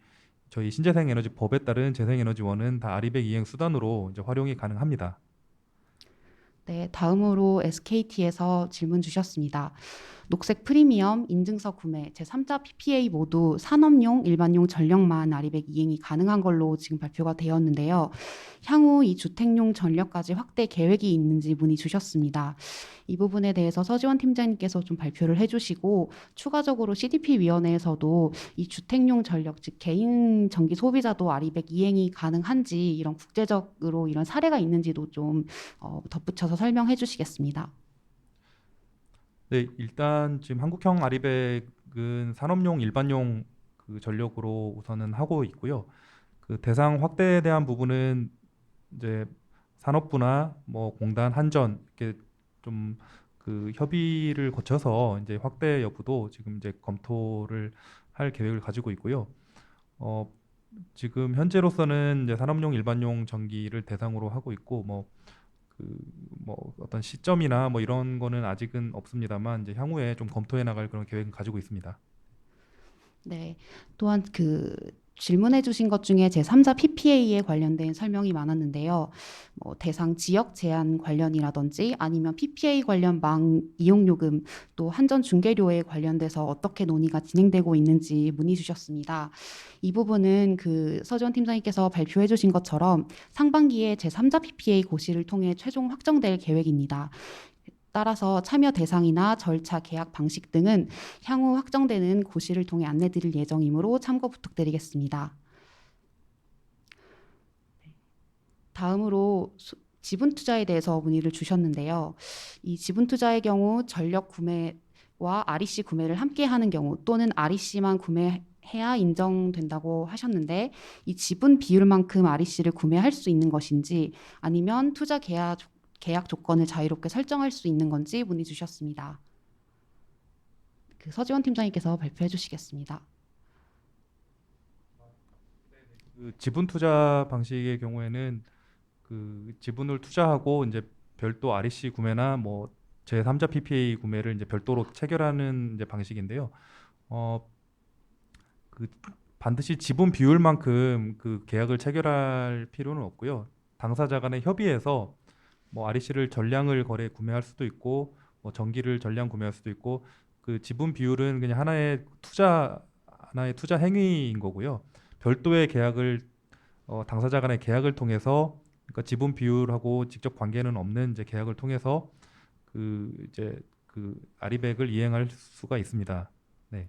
저희 신재생에너지 법에 따른 재생에너지원은 다 아리백 이행 수단으로 이제 활용이 가능합니다. 네, 다음으로 SKT에서 질문 주셨습니다. 녹색 프리미엄, 인증서 구매, 제3자 PPA 모두 산업용, 일반용 전력만 아리백 이행이 가능한 걸로 지금 발표가 되었는데요. 향후 이 주택용 전력까지 확대 계획이 있는지 문의 주셨습니다. 이 부분에 대해서 서지원 팀장님께서 좀 발표를 해주시고 추가적으로 CDP위원회에서도 이 주택용 전력, 즉 개인 전기 소비자도 아리백 이행이 가능한지 이런 국제적으로 이런 사례가 있는지도 좀 덧붙여서 설명해 주시겠습니다. 네, 일단 지금 한국형 아리백은 산업용, 일반용 그 전력으로 우선은 하고 있고요. 그 대상 확대에 대한 부분은 이제 산업부나 뭐 공단, 한전 이렇게 좀 그 협의를 거쳐서 이제 확대 여부도 지금 이제 검토를 할 계획을 가지고 있고요. 어, 지금 현재로서는 이제 산업용, 일반용 전기를 대상으로 하고 있고 뭐 어떤 시점이나 뭐 이런 거는 아직은 없습니다만 이제 향후에 좀 검토해 나갈 그런 계획은 가지고 있습니다. 네. 또한 그 질문해 주신 것 중에 제3자 PPA에 관련된 설명이 많았는데요. 뭐 대상 지역 제한 관련이라든지 아니면 PPA 관련 망 이용 요금 또 한전 중개료에 관련돼서 어떻게 논의가 진행되고 있는지 문의 주셨습니다. 이 부분은 그 서지원 팀장님께서 발표해 주신 것처럼 상반기에 제3자 PPA 고시를 통해 최종 확정될 계획입니다. 따라서 참여 대상이나 절차, 계약 방식 등은 향후 확정되는 고시를 통해 안내드릴 예정이므로 참고 부탁드리겠습니다. 다음으로 지분 투자에 대해서 문의를 주셨는데요. 이 지분 투자의 경우 전력 구매와 REC 구매를 함께 하는 경우 또는 REC만 구매해야 인정된다고 하셨는데 이 지분 비율만큼 REC를 구매할 수 있는 것인지 아니면 투자 계약 조건을 자유롭게 설정할 수 있는 건지 문의 주셨습니다. 그 서지원 팀장님께서 발표해 주시겠습니다. 그 지분 투자 방식의 경우에는 그 지분을 투자하고 이제 별도 REC 구매나 뭐 제3자 PPA 구매를 이제 별도로 체결하는 이제 방식인데요. 어, 그 반드시 지분 비율만큼 그 계약을 체결할 필요는 없고요. 당사자 간의 협의해서 뭐 REC를 전량을 거래 구매할 수도 있고 뭐 전기를 전량 구매할 수도 있고 그 지분 비율은 그냥 하나의 투자 행위인 거고요. 별도의 계약을 당사자 간의 계약을 통해서 그러니까 지분 비율하고 직접 관계는 없는 이제 계약을 통해서 그 이제 그 아리백을 이행할 수가 있습니다. 네.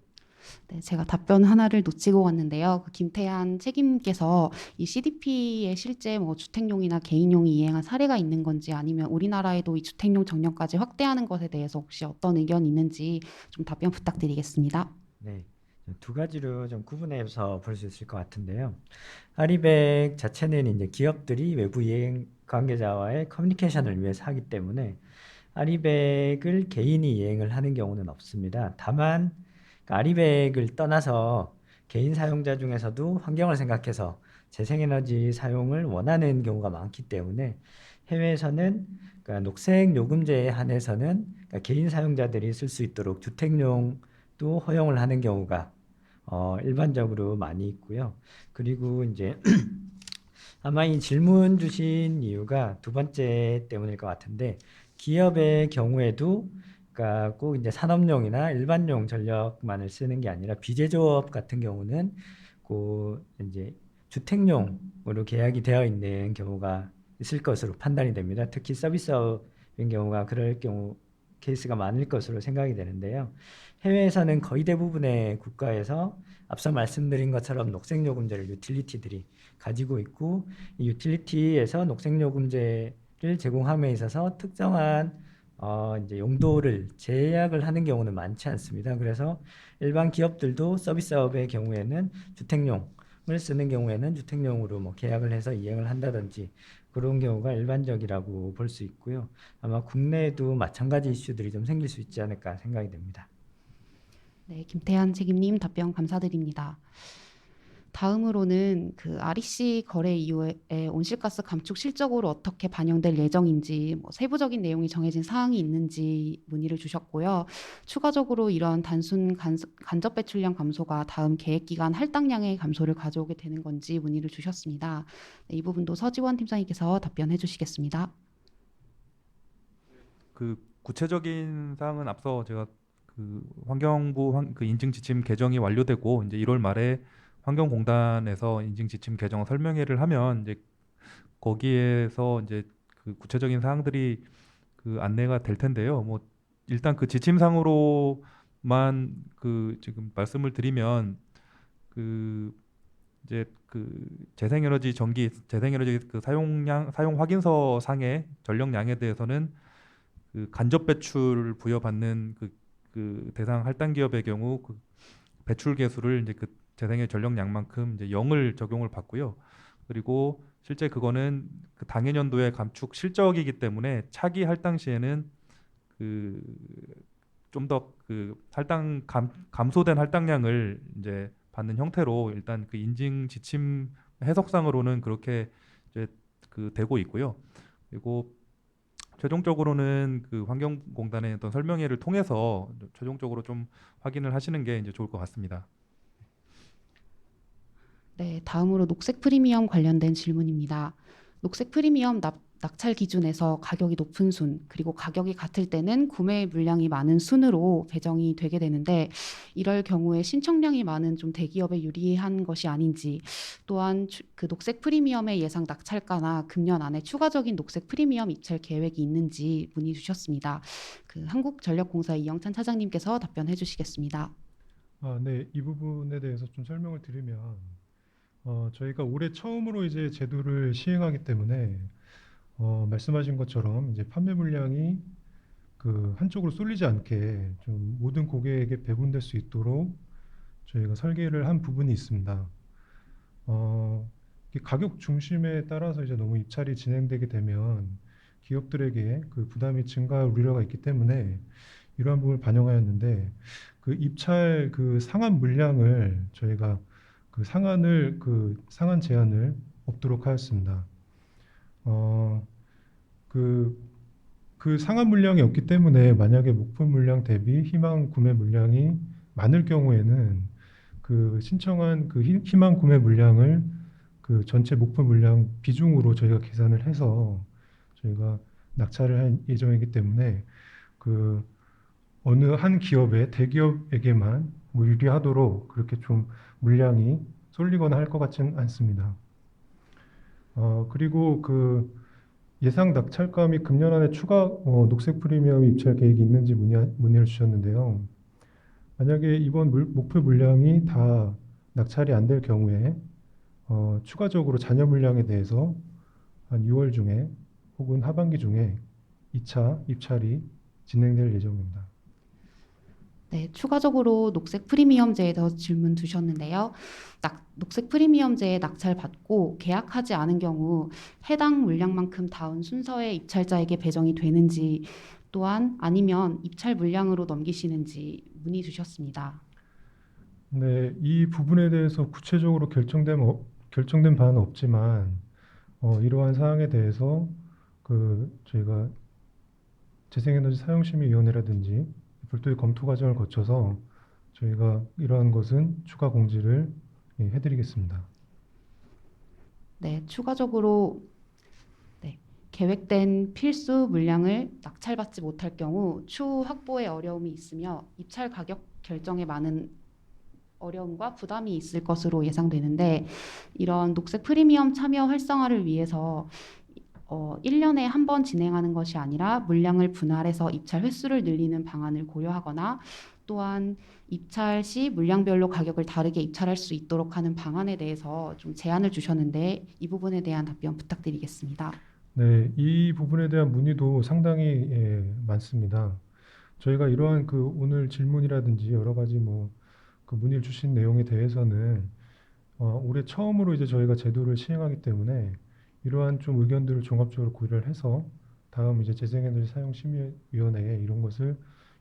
네, 제가 답변 하나를 놓치고 왔는데요. 그 김태한 책임께서 이 CDP에 실제 뭐 주택용이나 개인용이 이행한 사례가 있는 건지 아니면 우리나라에도 이 주택용 전력까지 확대하는 것에 대해서 혹시 어떤 의견이 있는지 좀 답변 부탁드리겠습니다. 네, 두 가지로 좀 구분해서 볼 수 있을 것 같은데요. 아리백 자체는 이제 기업들이 외부 이행 관계자와의 커뮤니케이션을 위해서 하기 때문에 아리백을 개인이 이행을 하는 경우는 없습니다. 다만 아리백을 떠나서 개인 사용자 중에서도 환경을 생각해서 재생에너지 사용을 원하는 경우가 많기 때문에 해외에서는 그러니까 녹색 요금제에 한해서는 그러니까 개인 사용자들이 쓸 수 있도록 주택용도 허용을 하는 경우가 일반적으로 많이 있고요. 그리고 이제 아마 이 질문 주신 이유가 두 번째 때문일 것 같은데 기업의 경우에도 그러니까 꼭 이제 산업용이나 일반용 전력만을 쓰는 게 아니라 비제조업 같은 경우는 그 이제 주택용으로 계약이 되어 있는 경우가 있을 것으로 판단이 됩니다. 특히 서비스업인 경우가 그럴 경우 케이스가 많을 것으로 생각이 되는데요. 해외에서는 거의 대부분의 국가에서 앞서 말씀드린 것처럼 녹색요금제를 유틸리티들이 가지고 있고 이 유틸리티에서 녹색요금제를 제공함에 있어서 특정한 이제 용도를 제약을 하는 경우는 많지 않습니다. 그래서 일반 기업들도 서비스업의 경우에는 주택용을 쓰는 경우에는 주택용으로 뭐 계약을 해서 이행을 한다든지 그런 경우가 일반적이라고 볼 수 있고요. 아마 국내에도 마찬가지 이슈들이 좀 생길 수 있지 않을까 생각이 됩니다. 네, 김태한 책임님 답변 감사드립니다. 다음으로는 그 REC 거래 이후에 온실가스 감축 실적으로 어떻게 반영될 예정인지 뭐 세부적인 내용이 정해진 사항이 있는지 문의를 주셨고요. 추가적으로 이런 단순 간접 배출량 감소가 다음 계획 기간 할당량의 감소를 가져오게 되는 건지 문의를 주셨습니다. 네, 이 부분도 서지원 팀장님께서 답변해 주시겠습니다. 그 구체적인 사항은 앞서 제가 그 환경부 그 인증 지침 개정이 완료되고 이제 1월 말에 환경공단에서 인증 지침 개정 설명회를 하면 이제 거기에서 이제 그 구체적인 사항들이 그 안내가 될 텐데요. 뭐 일단 그 지침상으로만 그 지금 말씀을 드리면 그 이제 그 재생에너지 그 사용 확인서 상의 전력량에 대해서는 그 간접 배출 부여받는 그 대상 할당 기업의 경우 그 배출 개수를 이제 그 재생의 전력량만큼 이제 0을 적용을 받고요. 그리고 실제 그거는 그 당해년도의 감축 실적이기 때문에 차기 할당 시에는 그 좀 더 그 할당 감소된 할당량을 이제 받는 형태로 일단 그 인증 지침 해석상으로는 그렇게 이제 그 되고 있고요. 그리고 최종적으로는 그 환경공단의 어떤 설명회를 통해서 최종적으로 좀 확인을 하시는 게 이제 좋을 것 같습니다. 네, 다음으로 녹색 프리미엄 관련된 질문입니다. 녹색 프리미엄 낙찰 기준에서 가격이 높은 순, 그리고 가격이 같을 때는 구매 물량이 많은 순으로 배정이 되게 되는데 이럴 경우에 신청량이 많은 좀 대기업에 유리한 것이 아닌지, 또한 그 녹색 프리미엄의 예상 낙찰가나 금년 안에 추가적인 녹색 프리미엄 입찰 계획이 있는지 문의 주셨습니다. 그 한국전력공사 이영찬 차장님께서 답변해 주시겠습니다. 네, 이 부분에 대해서 좀 설명을 드리면 저희가 올해 처음으로 이제 제도를 시행하기 때문에 말씀하신 것처럼 이제 판매 물량이 그 한쪽으로 쏠리지 않게 좀 모든 고객에게 배분될 수 있도록 저희가 설계를 한 부분이 있습니다. 이게 가격 중심에 따라서 이제 너무 입찰이 진행되게 되면 기업들에게 그 부담이 증가할 우려가 있기 때문에 이러한 부분을 반영하였는데 그 입찰 그 상한 물량을 저희가 그 상한 제한을 없도록 하였습니다. 어, 그, 그 상한 물량이 없기 때문에 만약에 목표 물량 대비 희망 구매 물량이 많을 경우에는 그 신청한 그 희망 구매 물량을 그 전체 목표 물량 비중으로 저희가 계산을 해서 저희가 낙찰을 할 예정이기 때문에 그 어느 한 기업의 대기업에게만 뭐 유리하도록 그렇게 좀 물량이 쏠리거나 할 것 같지는 않습니다. 그리고 그 예상 낙찰가 및 금년 안에 추가 녹색 프리미엄 입찰 계획이 있는지 문의를 주셨는데요. 만약에 이번 목표 물량이 다 낙찰이 안 될 경우에 추가적으로 잔여 물량에 대해서 한 6월 중에 혹은 하반기 중에 2차 입찰이 진행될 예정입니다. 네, 추가적으로 녹색 프리미엄제에 대해서 질문 주셨는데요. 녹색 프리미엄제에 낙찰받고 계약하지 않은 경우 해당 물량만큼 다운 순서의 입찰자에게 배정이 되는지, 또한 아니면 입찰 물량으로 넘기시는지 문의 주셨습니다. 네, 이 부분에 대해서 구체적으로 결정된 바는 없지만 이러한 사항에 대해서 그 저희가 재생에너지 사용심의위원회라든지 별도의 검토 과정을 거쳐서 저희가 이러한 것은 추가 공지를 해드리겠습니다. 네, 추가적으로 네, 계획된 필수 물량을 낙찰받지 못할 경우 추후 확보에 어려움이 있으며 입찰 가격 결정에 많은 어려움과 부담이 있을 것으로 예상되는데, 이런 녹색 프리미엄 참여 활성화를 위해서 1년에 한 번 진행하는 것이 아니라 물량을 분할해서 입찰 횟수를 늘리는 방안을 고려하거나, 또한 입찰 시 물량별로 가격을 다르게 입찰할 수 있도록 하는 방안에 대해서 좀 제안을 주셨는데 이 부분에 대한 답변 부탁드리겠습니다. 네, 이 부분에 대한 문의도 상당히 많습니다. 저희가 이러한 그 오늘 질문이라든지 여러 가지 뭐 그 문의를 주신 내용에 대해서는 올해 처음으로 이제 저희가 제도를 시행하기 때문에 이러한 좀 의견들을 종합적으로 고려를 해서 다음 이제 재생에너지 사용심의위원회에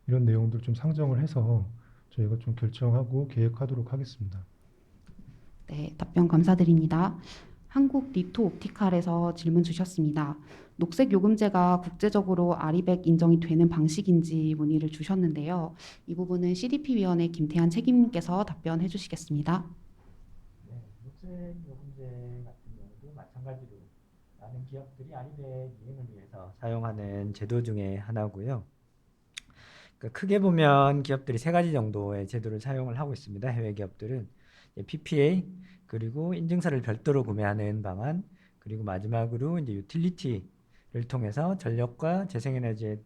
이런 내용들 좀 상정을 해서 저희가 좀 결정하고 계획하도록 하겠습니다. 네, 답변 감사드립니다. 한국 리토 옵티칼에서 질문 주셨습니다. 녹색 요금제가 국제적으로 아리백 인정이 되는 방식인지 문의를 주셨는데요. 이 부분은 CDP-위원회 김태한 책임님께서 답변해 주시겠습니다. 네, 녹색 요금제 같은 경우도 마찬가지로 많은 기업들이 아리백 이행을 위해서 사용하는 제도 중에 하나고요. 그러니까 크게 보면 기업들이 세 가지 정도의 제도를 사용을 하고 있습니다. 해외 기업들은 PPA, 그리고 인증서를 별도로 구매하는 방안, 그리고 마지막으로 이제 유틸리티를 통해서 전력과 재생에너지에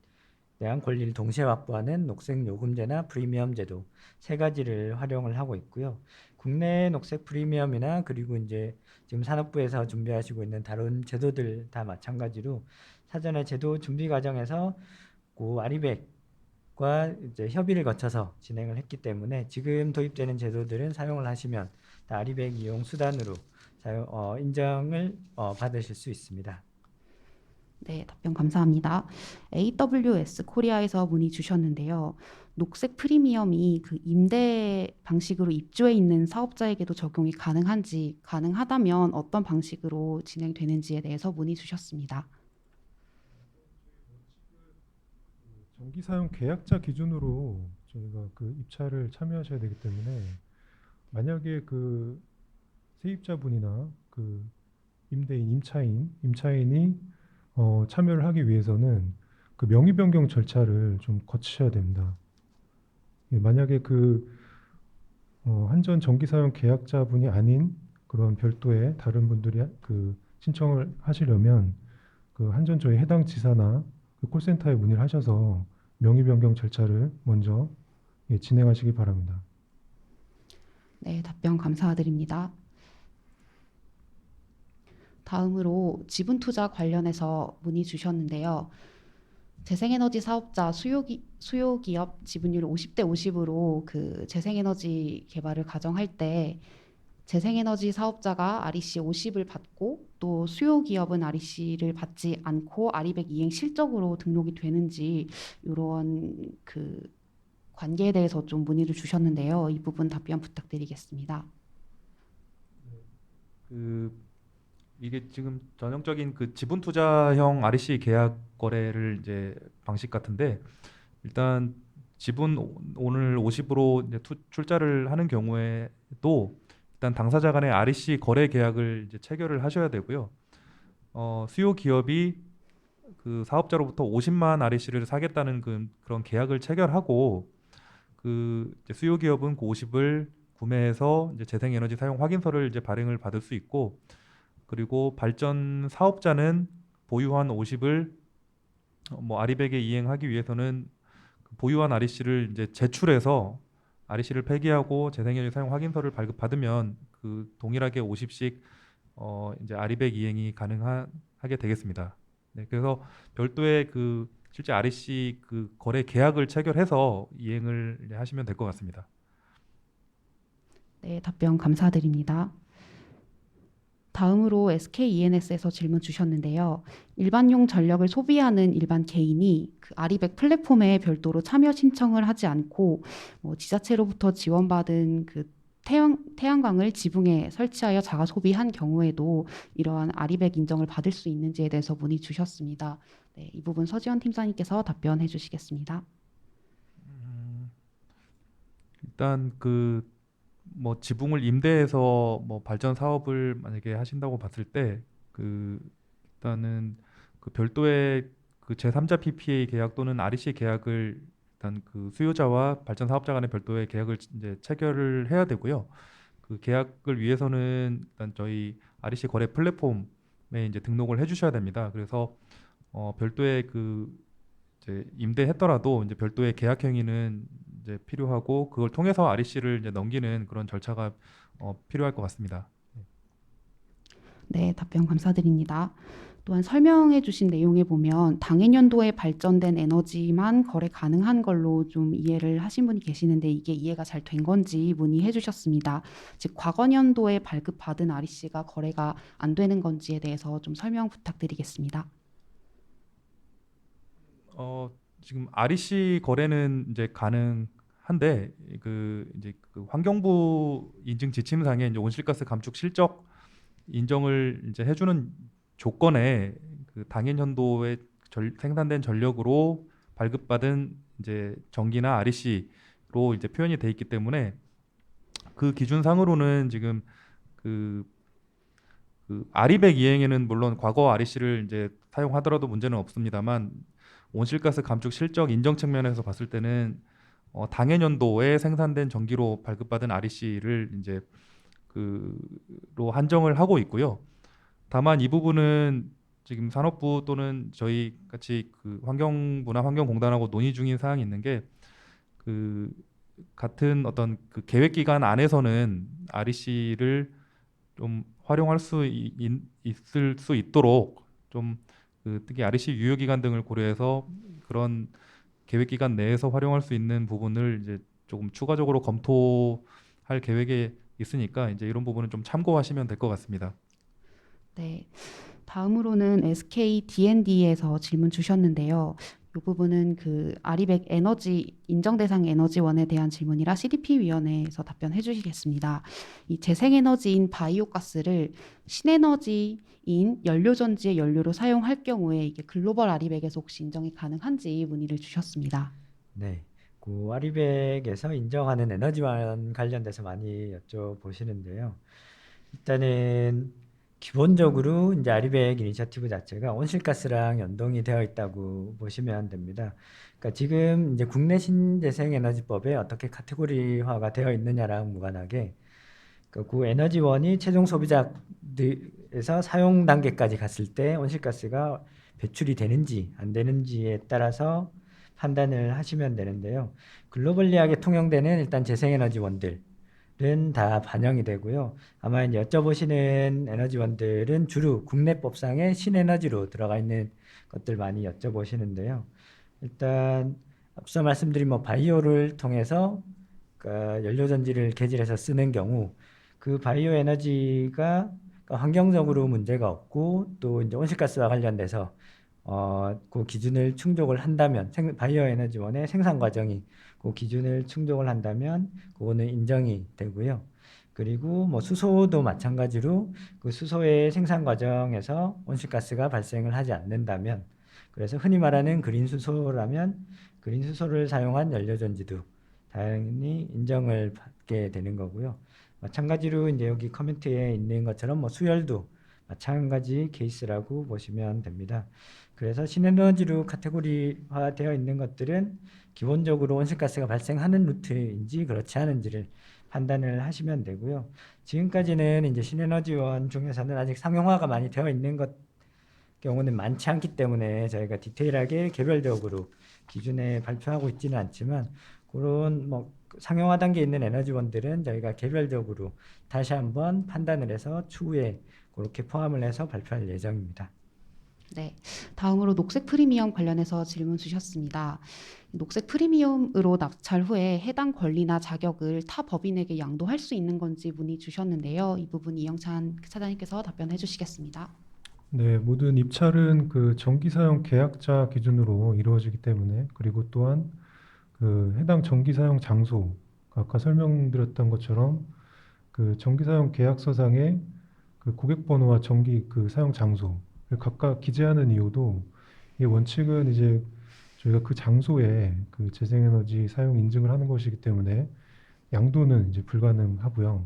대한 권리를 동시에 확보하는 녹색 요금제나 프리미엄 제도 세 가지를 활용을 하고 있고요. 국내 녹색 프리미엄이나 그리고 이제 지금 산업부에서 준비하시고 있는 다른 제도들 다 마찬가지로 사전에 제도 준비 과정에서 그 아리백과 이제 협의를 거쳐서 진행을 했기 때문에 지금 도입되는 제도들은 사용을 하시면 다 아리백 이용 수단으로 인정을 받으실 수 있습니다. 네, 답변 감사합니다. AWS 코리아에서 문의 주셨는데요. 녹색 프리미엄이 그 임대 방식으로 입주해 있는 사업자에게도 적용이 가능한지, 가능하다면 어떤 방식으로 진행되는지에 대해서 문의 주셨습니다. 전기 사용 계약자 기준으로 저희가 그 입찰을 참여하셔야 되기 때문에 만약에 그 세입자분이나 그 임대인, 임차인이 참여를 하기 위해서는 그 명의 변경 절차를 좀 거치셔야 됩니다. 예, 만약에 그 한전 전기 사용 계약자분이 아닌 그런 별도의 다른 분들이 그 신청을 하시려면 그 한전조의 해당 지사나 그 콜센터에 문의를 하셔서 명의 변경 절차를 먼저 진행하시기 바랍니다. 네, 답변 감사드립니다. 다음으로 지분 투자 관련해서 문의 주셨는데요. 재생에너지 사업자 수요기업 지분율 50대 50으로 그 재생에너지 개발을 가정할 때 재생에너지 사업자가 REC 50을 받고 또 수요기업은 REC를 받지 않고 아리백 이행 실적으로 등록이 되는지 이런 그 관계에 대해서 좀 문의를 주셨는데요. 이 부분 답변 부탁드리겠습니다. 그 이게 지금 전형적인 그 지분 투자형 REC 계약 거래를 이제 방식 같은데 일단 지분 오늘 50으로 이제 출자를 하는 경우에도 일단 당사자 간의 REC 거래 계약을 이제 체결을 하셔야 되고요. 수요 기업이 그 사업자로부터 50만 REC를 사겠다는 그런 계약을 체결하고 그 이제 수요 기업은 그 50을 구매해서 이제 재생에너지 사용 확인서를 이제 발행을 받을 수 있고 그리고 발전 사업자는 보유한 50을 뭐 아리백에 이행하기 위해서는 그 보유한 REC를 이제 제출해서 REC를 폐기하고 재생에너지 사용 확인서를 발급받으면 그 동일하게 50씩 이제 아리백 이행이 가능하게 되겠습니다. 네, 그래서 별도의 그 실제 REC 그 거래 계약을 체결해서 이행을 이제 하시면 될 것 같습니다. 네, 답변 감사드립니다. 다음으로 SKENS에서 질문 주셨는데요. 일반용 전력을 소비하는 일반 개인이 그 아리백 플랫폼에 별도로 참여 신청을 하지 않고 지자체로부터 지원받은 그 태양광을 지붕에 설치하여 자가 소비한 경우에도 이러한 아리백 인정을 받을 수 있는지에 대해서 문의 주셨습니다. 네, 이 부분 서지원 팀장님께서 답변해 주시겠습니다. 일단 그 뭐 지붕을 임대해서 뭐 발전 사업을 만약에 하신다고 봤을 때 그 일단은 그 별도의 그 제3자 PPA 계약 또는 REC 계약을 일단 그 수요자와 발전 사업자 간의 별도의 계약을 이제 체결을 해야 되고요. 그 계약을 위해서는 일단 저희 REC 거래 플랫폼에 이제 등록을 해주셔야 됩니다. 그래서 별도의 그 이제 임대했더라도 이제 별도의 계약 행위는 이제 필요하고 그걸 통해서 REC를 이제 넘기는 그런 절차가 필요할 것 같습니다. 네, 답변 감사드립니다. 또한 설명해 주신 내용에 보면 당해년도에 발전된 에너지만 거래 가능한 걸로 좀 이해를 하신 분이 계시는데 이게 이해가 잘 된 건지 문의해 주셨습니다. 즉 과거년도에 발급받은 REC가 거래가 안 되는 건지에 대해서 좀 설명 부탁드리겠습니다. 지금 REC 거래는 이제 가능한 한데 그 이제 그 환경부 인증 지침상에 이제 온실가스 감축 실적 인정을 이제 해주는 조건에 그 당해 연도에 생산된 전력으로 발급받은 이제 전기나 REC로 이제 표현이 돼 있기 때문에 그 기준상으로는 지금 그, 그 아리백 이행에는 물론 과거 REC를 이제 사용하더라도 문제는 없습니다만 온실가스 감축 실적 인정 측면에서 봤을 때는 당해 연도에 생산된 전기로 발급받은 REC를 이제 그로 한정을 하고 있고요. 다만 이 부분은 지금 산업부 또는 저희 같이 그 환경부나 환경공단하고 논의 중인 사항이 있는 게 그 같은 어떤 그 계획 기간 안에서는 REC를 좀 활용할 수 있을 수 있도록 좀 그 특히 REC 유효 기간 등을 고려해서 그런 계획 기간 내에서 활용할 수 있는 부분을 이제 조금 추가적으로 검토할 계획에 있으니까 이제 이런 부분은 좀 참고하시면 될 것 같습니다. 네. 다음으로는 SK D&D에서 질문 주셨는데요. 이 부분은 그 아리백 에너지 인정 대상 에너지원에 대한 질문이라 CDP 위원회에서 답변해 주시겠습니다. 이 재생에너지인 바이오가스를 신에너지인 연료전지의 연료로 사용할 경우에 이게 글로벌 아리백에서 혹시 인정이 가능한지 문의를 주셨습니다. 네. 그 아리백에서 인정하는 에너지원 관련돼서 많이 여쭤보시는데요. 일단은 기본적으로 이제 아리백 이니셔티브 자체가 온실가스랑 연동이 되어 있다고 보시면 됩니다. 그러니까 지금 이제 국내 신재생에너지법에 어떻게 카테고리화가 되어 있느냐랑 무관하게 그 에너지원이 최종 소비자에서 사용 단계까지 갔을 때 온실가스가 배출이 되는지 안 되는지에 따라서 판단을 하시면 되는데요. 글로벌리하게 통용되는 일단 재생에너지원들 은 다 반영이 되고요. 아마 이제 여쭤보시는 에너지원들은 주로 국내법상의 신에너지로 들어가 있는 것들 많이 여쭤보시는데요. 일단 앞서 말씀드린 뭐 바이오를 통해서 연료전지를 개질해서 쓰는 경우 그 바이오 에너지가 환경적으로 문제가 없고 또 이제 온실가스와 관련돼서 그 기준을 충족을 한다면 바이오 에너지원의 생산 과정이 그 기준을 충족을 한다면 그거는 인정이 되고요. 그리고 뭐 수소도 마찬가지로 그 수소의 생산 과정에서 온실가스가 발생을 하지 않는다면 그래서 흔히 말하는 그린 수소라면 그린 수소를 사용한 연료전지도 당연히 인정을 받게 되는 거고요. 마찬가지로 이제 여기 커멘트에 있는 것처럼 뭐 수열도 마찬가지 케이스라고 보시면 됩니다. 그래서 신에너지로 카테고리화 되어 있는 것들은 기본적으로 온실가스가 발생하는 루트인지 그렇지 않은지를 판단을 하시면 되고요. 지금까지는 이제 신에너지원 중에서는 아직 상용화가 많이 되어 있는 경우는 많지 않기 때문에 저희가 디테일하게 개별적으로 기준에 발표하고 있지는 않지만 그런 뭐 상용화 단계에 있는 에너지원들은 저희가 개별적으로 다시 한번 판단을 해서 추후에 그렇게 포함을 해서 발표할 예정입니다. 네. 다음으로 녹색 프리미엄 관련해서 질문 주셨습니다. 녹색 프리미엄으로 낙찰 후에 해당 권리나 자격을 타 법인에게 양도할 수 있는 건지 문의 주셨는데요. 이 부분 이영찬 차장님께서 답변해 주시겠습니다. 네, 모든 입찰은 그 전기 사용 계약자 기준으로 이루어지기 때문에 그리고 또한 그 해당 전기 사용 장소 아까 설명드렸던 것처럼 그 전기 사용 계약서상에 그 고객 번호와 전기 그 사용 장소를 각각 기재하는 이유도 이 원칙은 이제 저희가 그 장소에 그 재생에너지 사용 인증을 하는 것이기 때문에 양도는 이제 불가능하고요.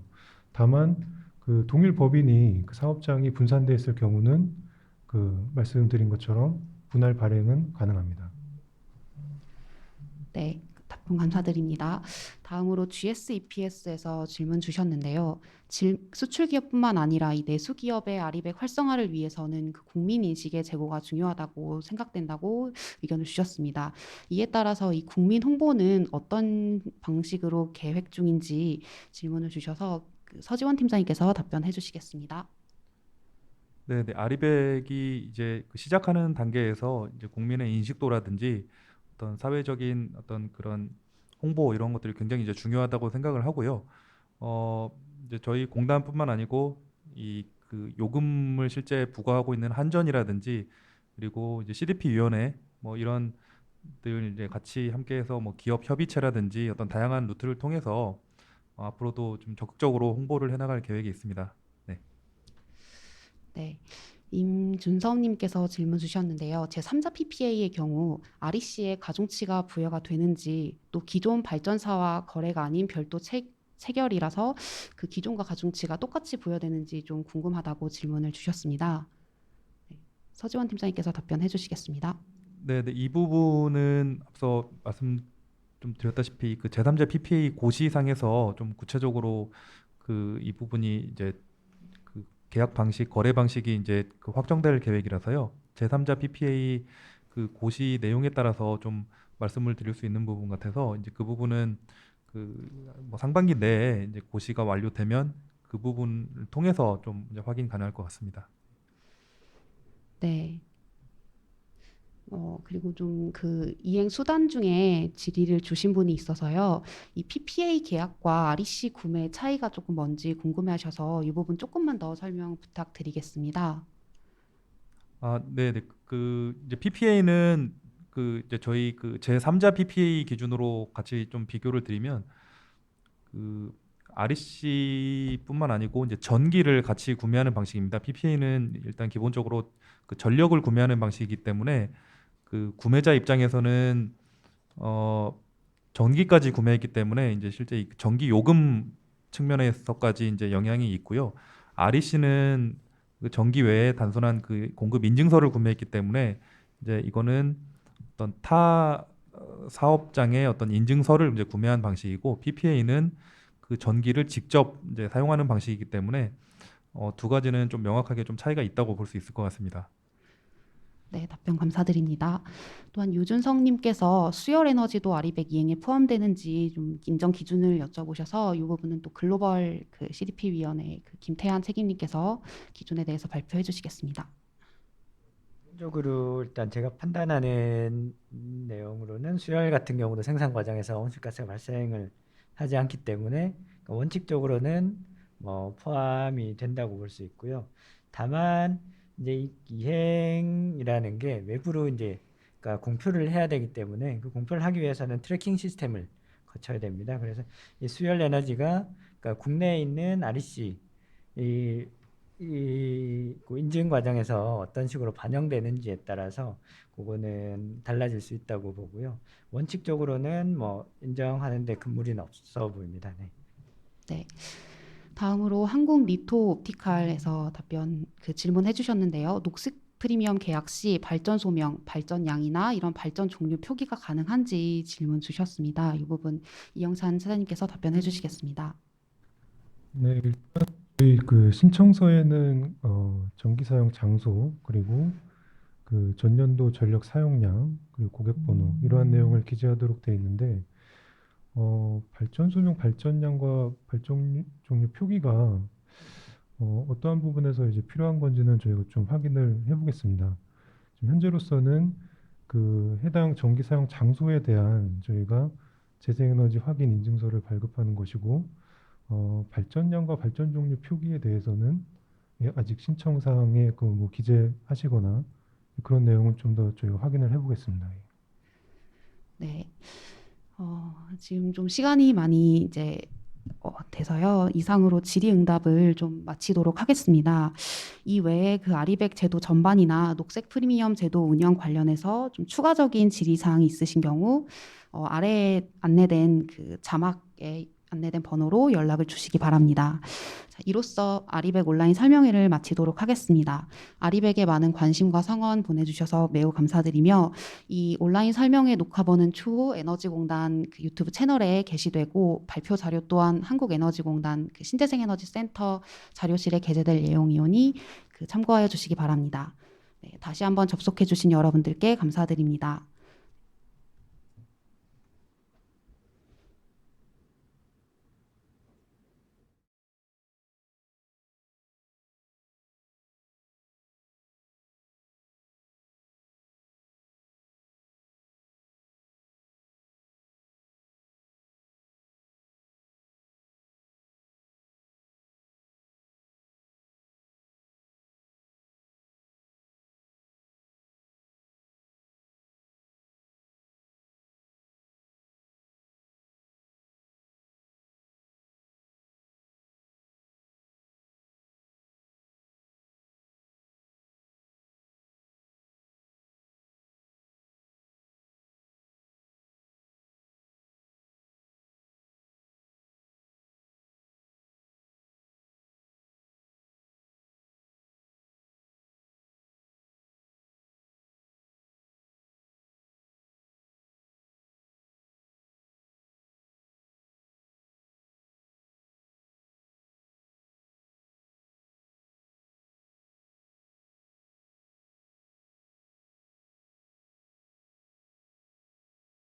다만 그 동일 법인이 그 사업장이 분산되어 있을 경우는 그 말씀드린 것처럼 분할 발행은 가능합니다. 네, 답변 감사드립니다. 다음으로 GSEPS에서 질문 주셨는데요. 수출 기업뿐만 아니라 이 내수 기업의 아리백 활성화를 위해서는 그 국민 인식의 제고가 중요하다고 생각된다고 의견을 주셨습니다. 이에 따라서 이 국민 홍보는 어떤 방식으로 계획 중인지 질문을 주셔서 그 서지원 팀장님께서 답변해 주시겠습니다. 네, 네. 아리백이 이제 그 시작하는 단계에서 이제 국민의 인식도라든지 어떤 사회적인 어떤 그런 홍보 이런 것들이 굉장히 이제 중요하다고 생각을 하고요. 어, 이제 저희 공단뿐만 아니고 이 그 요금을 실제 부과하고 있는 한전이라든지 그리고 이제 CDP 위원회 뭐 이런 늘 이제 같이 함께해서 뭐 기업 협의체라든지 어떤 다양한 루트를 통해서 앞으로도 좀 적극적으로 홍보를 해나갈 계획이 있습니다. 네. 네. 임준섭님께서 질문 주셨는데요. 제3자 PPA의 경우 REC에 가중치가 부여가 되는지, 또 기존 발전사와 거래가 아닌 별도 체결이라서 그 기존과 가중치가 똑같이 부여되는지 좀 궁금하다고 질문을 주셨습니다. 네. 서지원 팀장님께서 답변해 주시겠습니다. 네, 네, 이 부분은 앞서 말씀 좀 드렸다시피 그 제3자 PPA 고시상에서 좀 구체적으로 그 이 부분이 이제 그 계약 방식, 거래 방식이 이제 그 확정될 계획이라서요. 제3자 PPA 그 고시 내용에 따라서 좀 말씀을 드릴 수 있는 부분 같아서 이제 그 부분은 그 뭐 상반기 내에 이제 고시가 완료되면 그 부분을 통해서 좀 이제 확인 가능할 것 같습니다. 네. 그리고 좀 그 이행 수단 중에 질의를 주신 분이 있어서요. 이 PPA 계약과 REC 구매 차이가 조금 뭔지 궁금해하셔서 이 부분 조금만 더 설명 부탁드리겠습니다. 네, 네. 그 이제 PPA는 그 이제 저희 그 제3자 PPA 기준으로 같이 좀 비교를 드리면 그 REC뿐만 아니고 이제 전기를 같이 구매하는 방식입니다. PPA는 일단 기본적으로 그 전력을 구매하는 방식이기 때문에 그 구매자 입장에서는 전기까지 구매했기 때문에 이제 실제 이 전기 요금 측면에서까지 이제 영향이 있고요. REC는 그 전기 외에 단순한 그 공급 인증서를 구매했기 때문에 이제 이거는 어떤 타 사업장의 어떤 인증서를 이제 구매한 방식이고 PPA는 그 전기를 직접 이제 사용하는 방식이기 때문에 두 가지는 좀 명확하게 좀 차이가 있다고 볼 수 있을 것 같습니다. 네, 답변 감사드립니다. 또한 유준성님께서 수열 에너지도 아리백 이행에 포함되는지 좀 인정 기준을 여쭤보셔서 이 부분은 또 글로벌 그 CDP 위원회 그 김태한 책임님께서 기준에 대해서 발표해 주시겠습니다. 적으로 일단 제가 판단하는 내용으로는 수열 같은 경우도 생산 과정에서 온실가스가 발생을 하지 않기 때문에 원칙적으로는 뭐 포함이 된다고 볼 수 있고요. 다만 이제 이 이행이라는 게 외부로 이제 그러니까 공표를 해야 되기 때문에 그 공표를 하기 위해서는 트래킹 시스템을 거쳐야 됩니다. 그래서 이 수열 에너지가 그러니까 국내에 있는 REC 그 인증 과정에서 어떤 식으로 반영되는지에 따라서 그거는 달라질 수 있다고 보고요. 원칙적으로는 뭐 인정하는데 큰 무리는 없어 보입니다. 네. 네. 다음으로 한국 리토 옵티칼에서 답변 그 질문해 주셨는데요. 녹색 프리미엄 계약 시 발전 소명, 발전량이나 이런 발전 종류 표기가 가능한지 질문 주셨습니다. 이 부분 이영찬 차장님께서 답변해 주시겠습니다. 네, 일단 저희 그 신청서에는 전기 사용 장소 그리고 그 전년도 전력 사용량 그리고 고객 번호 이러한 내용을 기재하도록 되어 있는데 발전 소명 발전량과 발전 종류 표기가 어떠한 부분에서 이제 필요한 건지는 저희가 좀 확인을 해보겠습니다. 지금 현재로서는 그 해당 전기 사용 장소에 대한 저희가 재생에너지 확인 인증서를 발급하는 것이고 발전량과 발전 종류 표기에 대해서는 아직 신청 사항에 그 뭐 기재하시거나 그런 내용은 좀 더 저희가 확인을 해보겠습니다. 네. 지금 좀 시간이 많이 이제 돼서요. 이상으로 질의응답을 좀 마치도록 하겠습니다. 이 외에 그 아리백 제도 전반이나 녹색 프리미엄 제도 운영 관련해서 좀 추가적인 질의사항이 있으신 경우 아래에 안내된 그 자막에 안내된 번호로 연락을 주시기 바랍니다. 자, 이로써 아리백 온라인 설명회를 마치도록 하겠습니다. 아리백에 많은 관심과 성원 보내주셔서 매우 감사드리며 이 온라인 설명회 녹화본은 추후 에너지공단 그 유튜브 채널에 게시되고 발표 자료 또한 한국에너지공단 그 신재생에너지센터 자료실에 게재될 내용이오니 그 참고하여 주시기 바랍니다. 네, 다시 한번 접속해 주신 여러분들께 감사드립니다.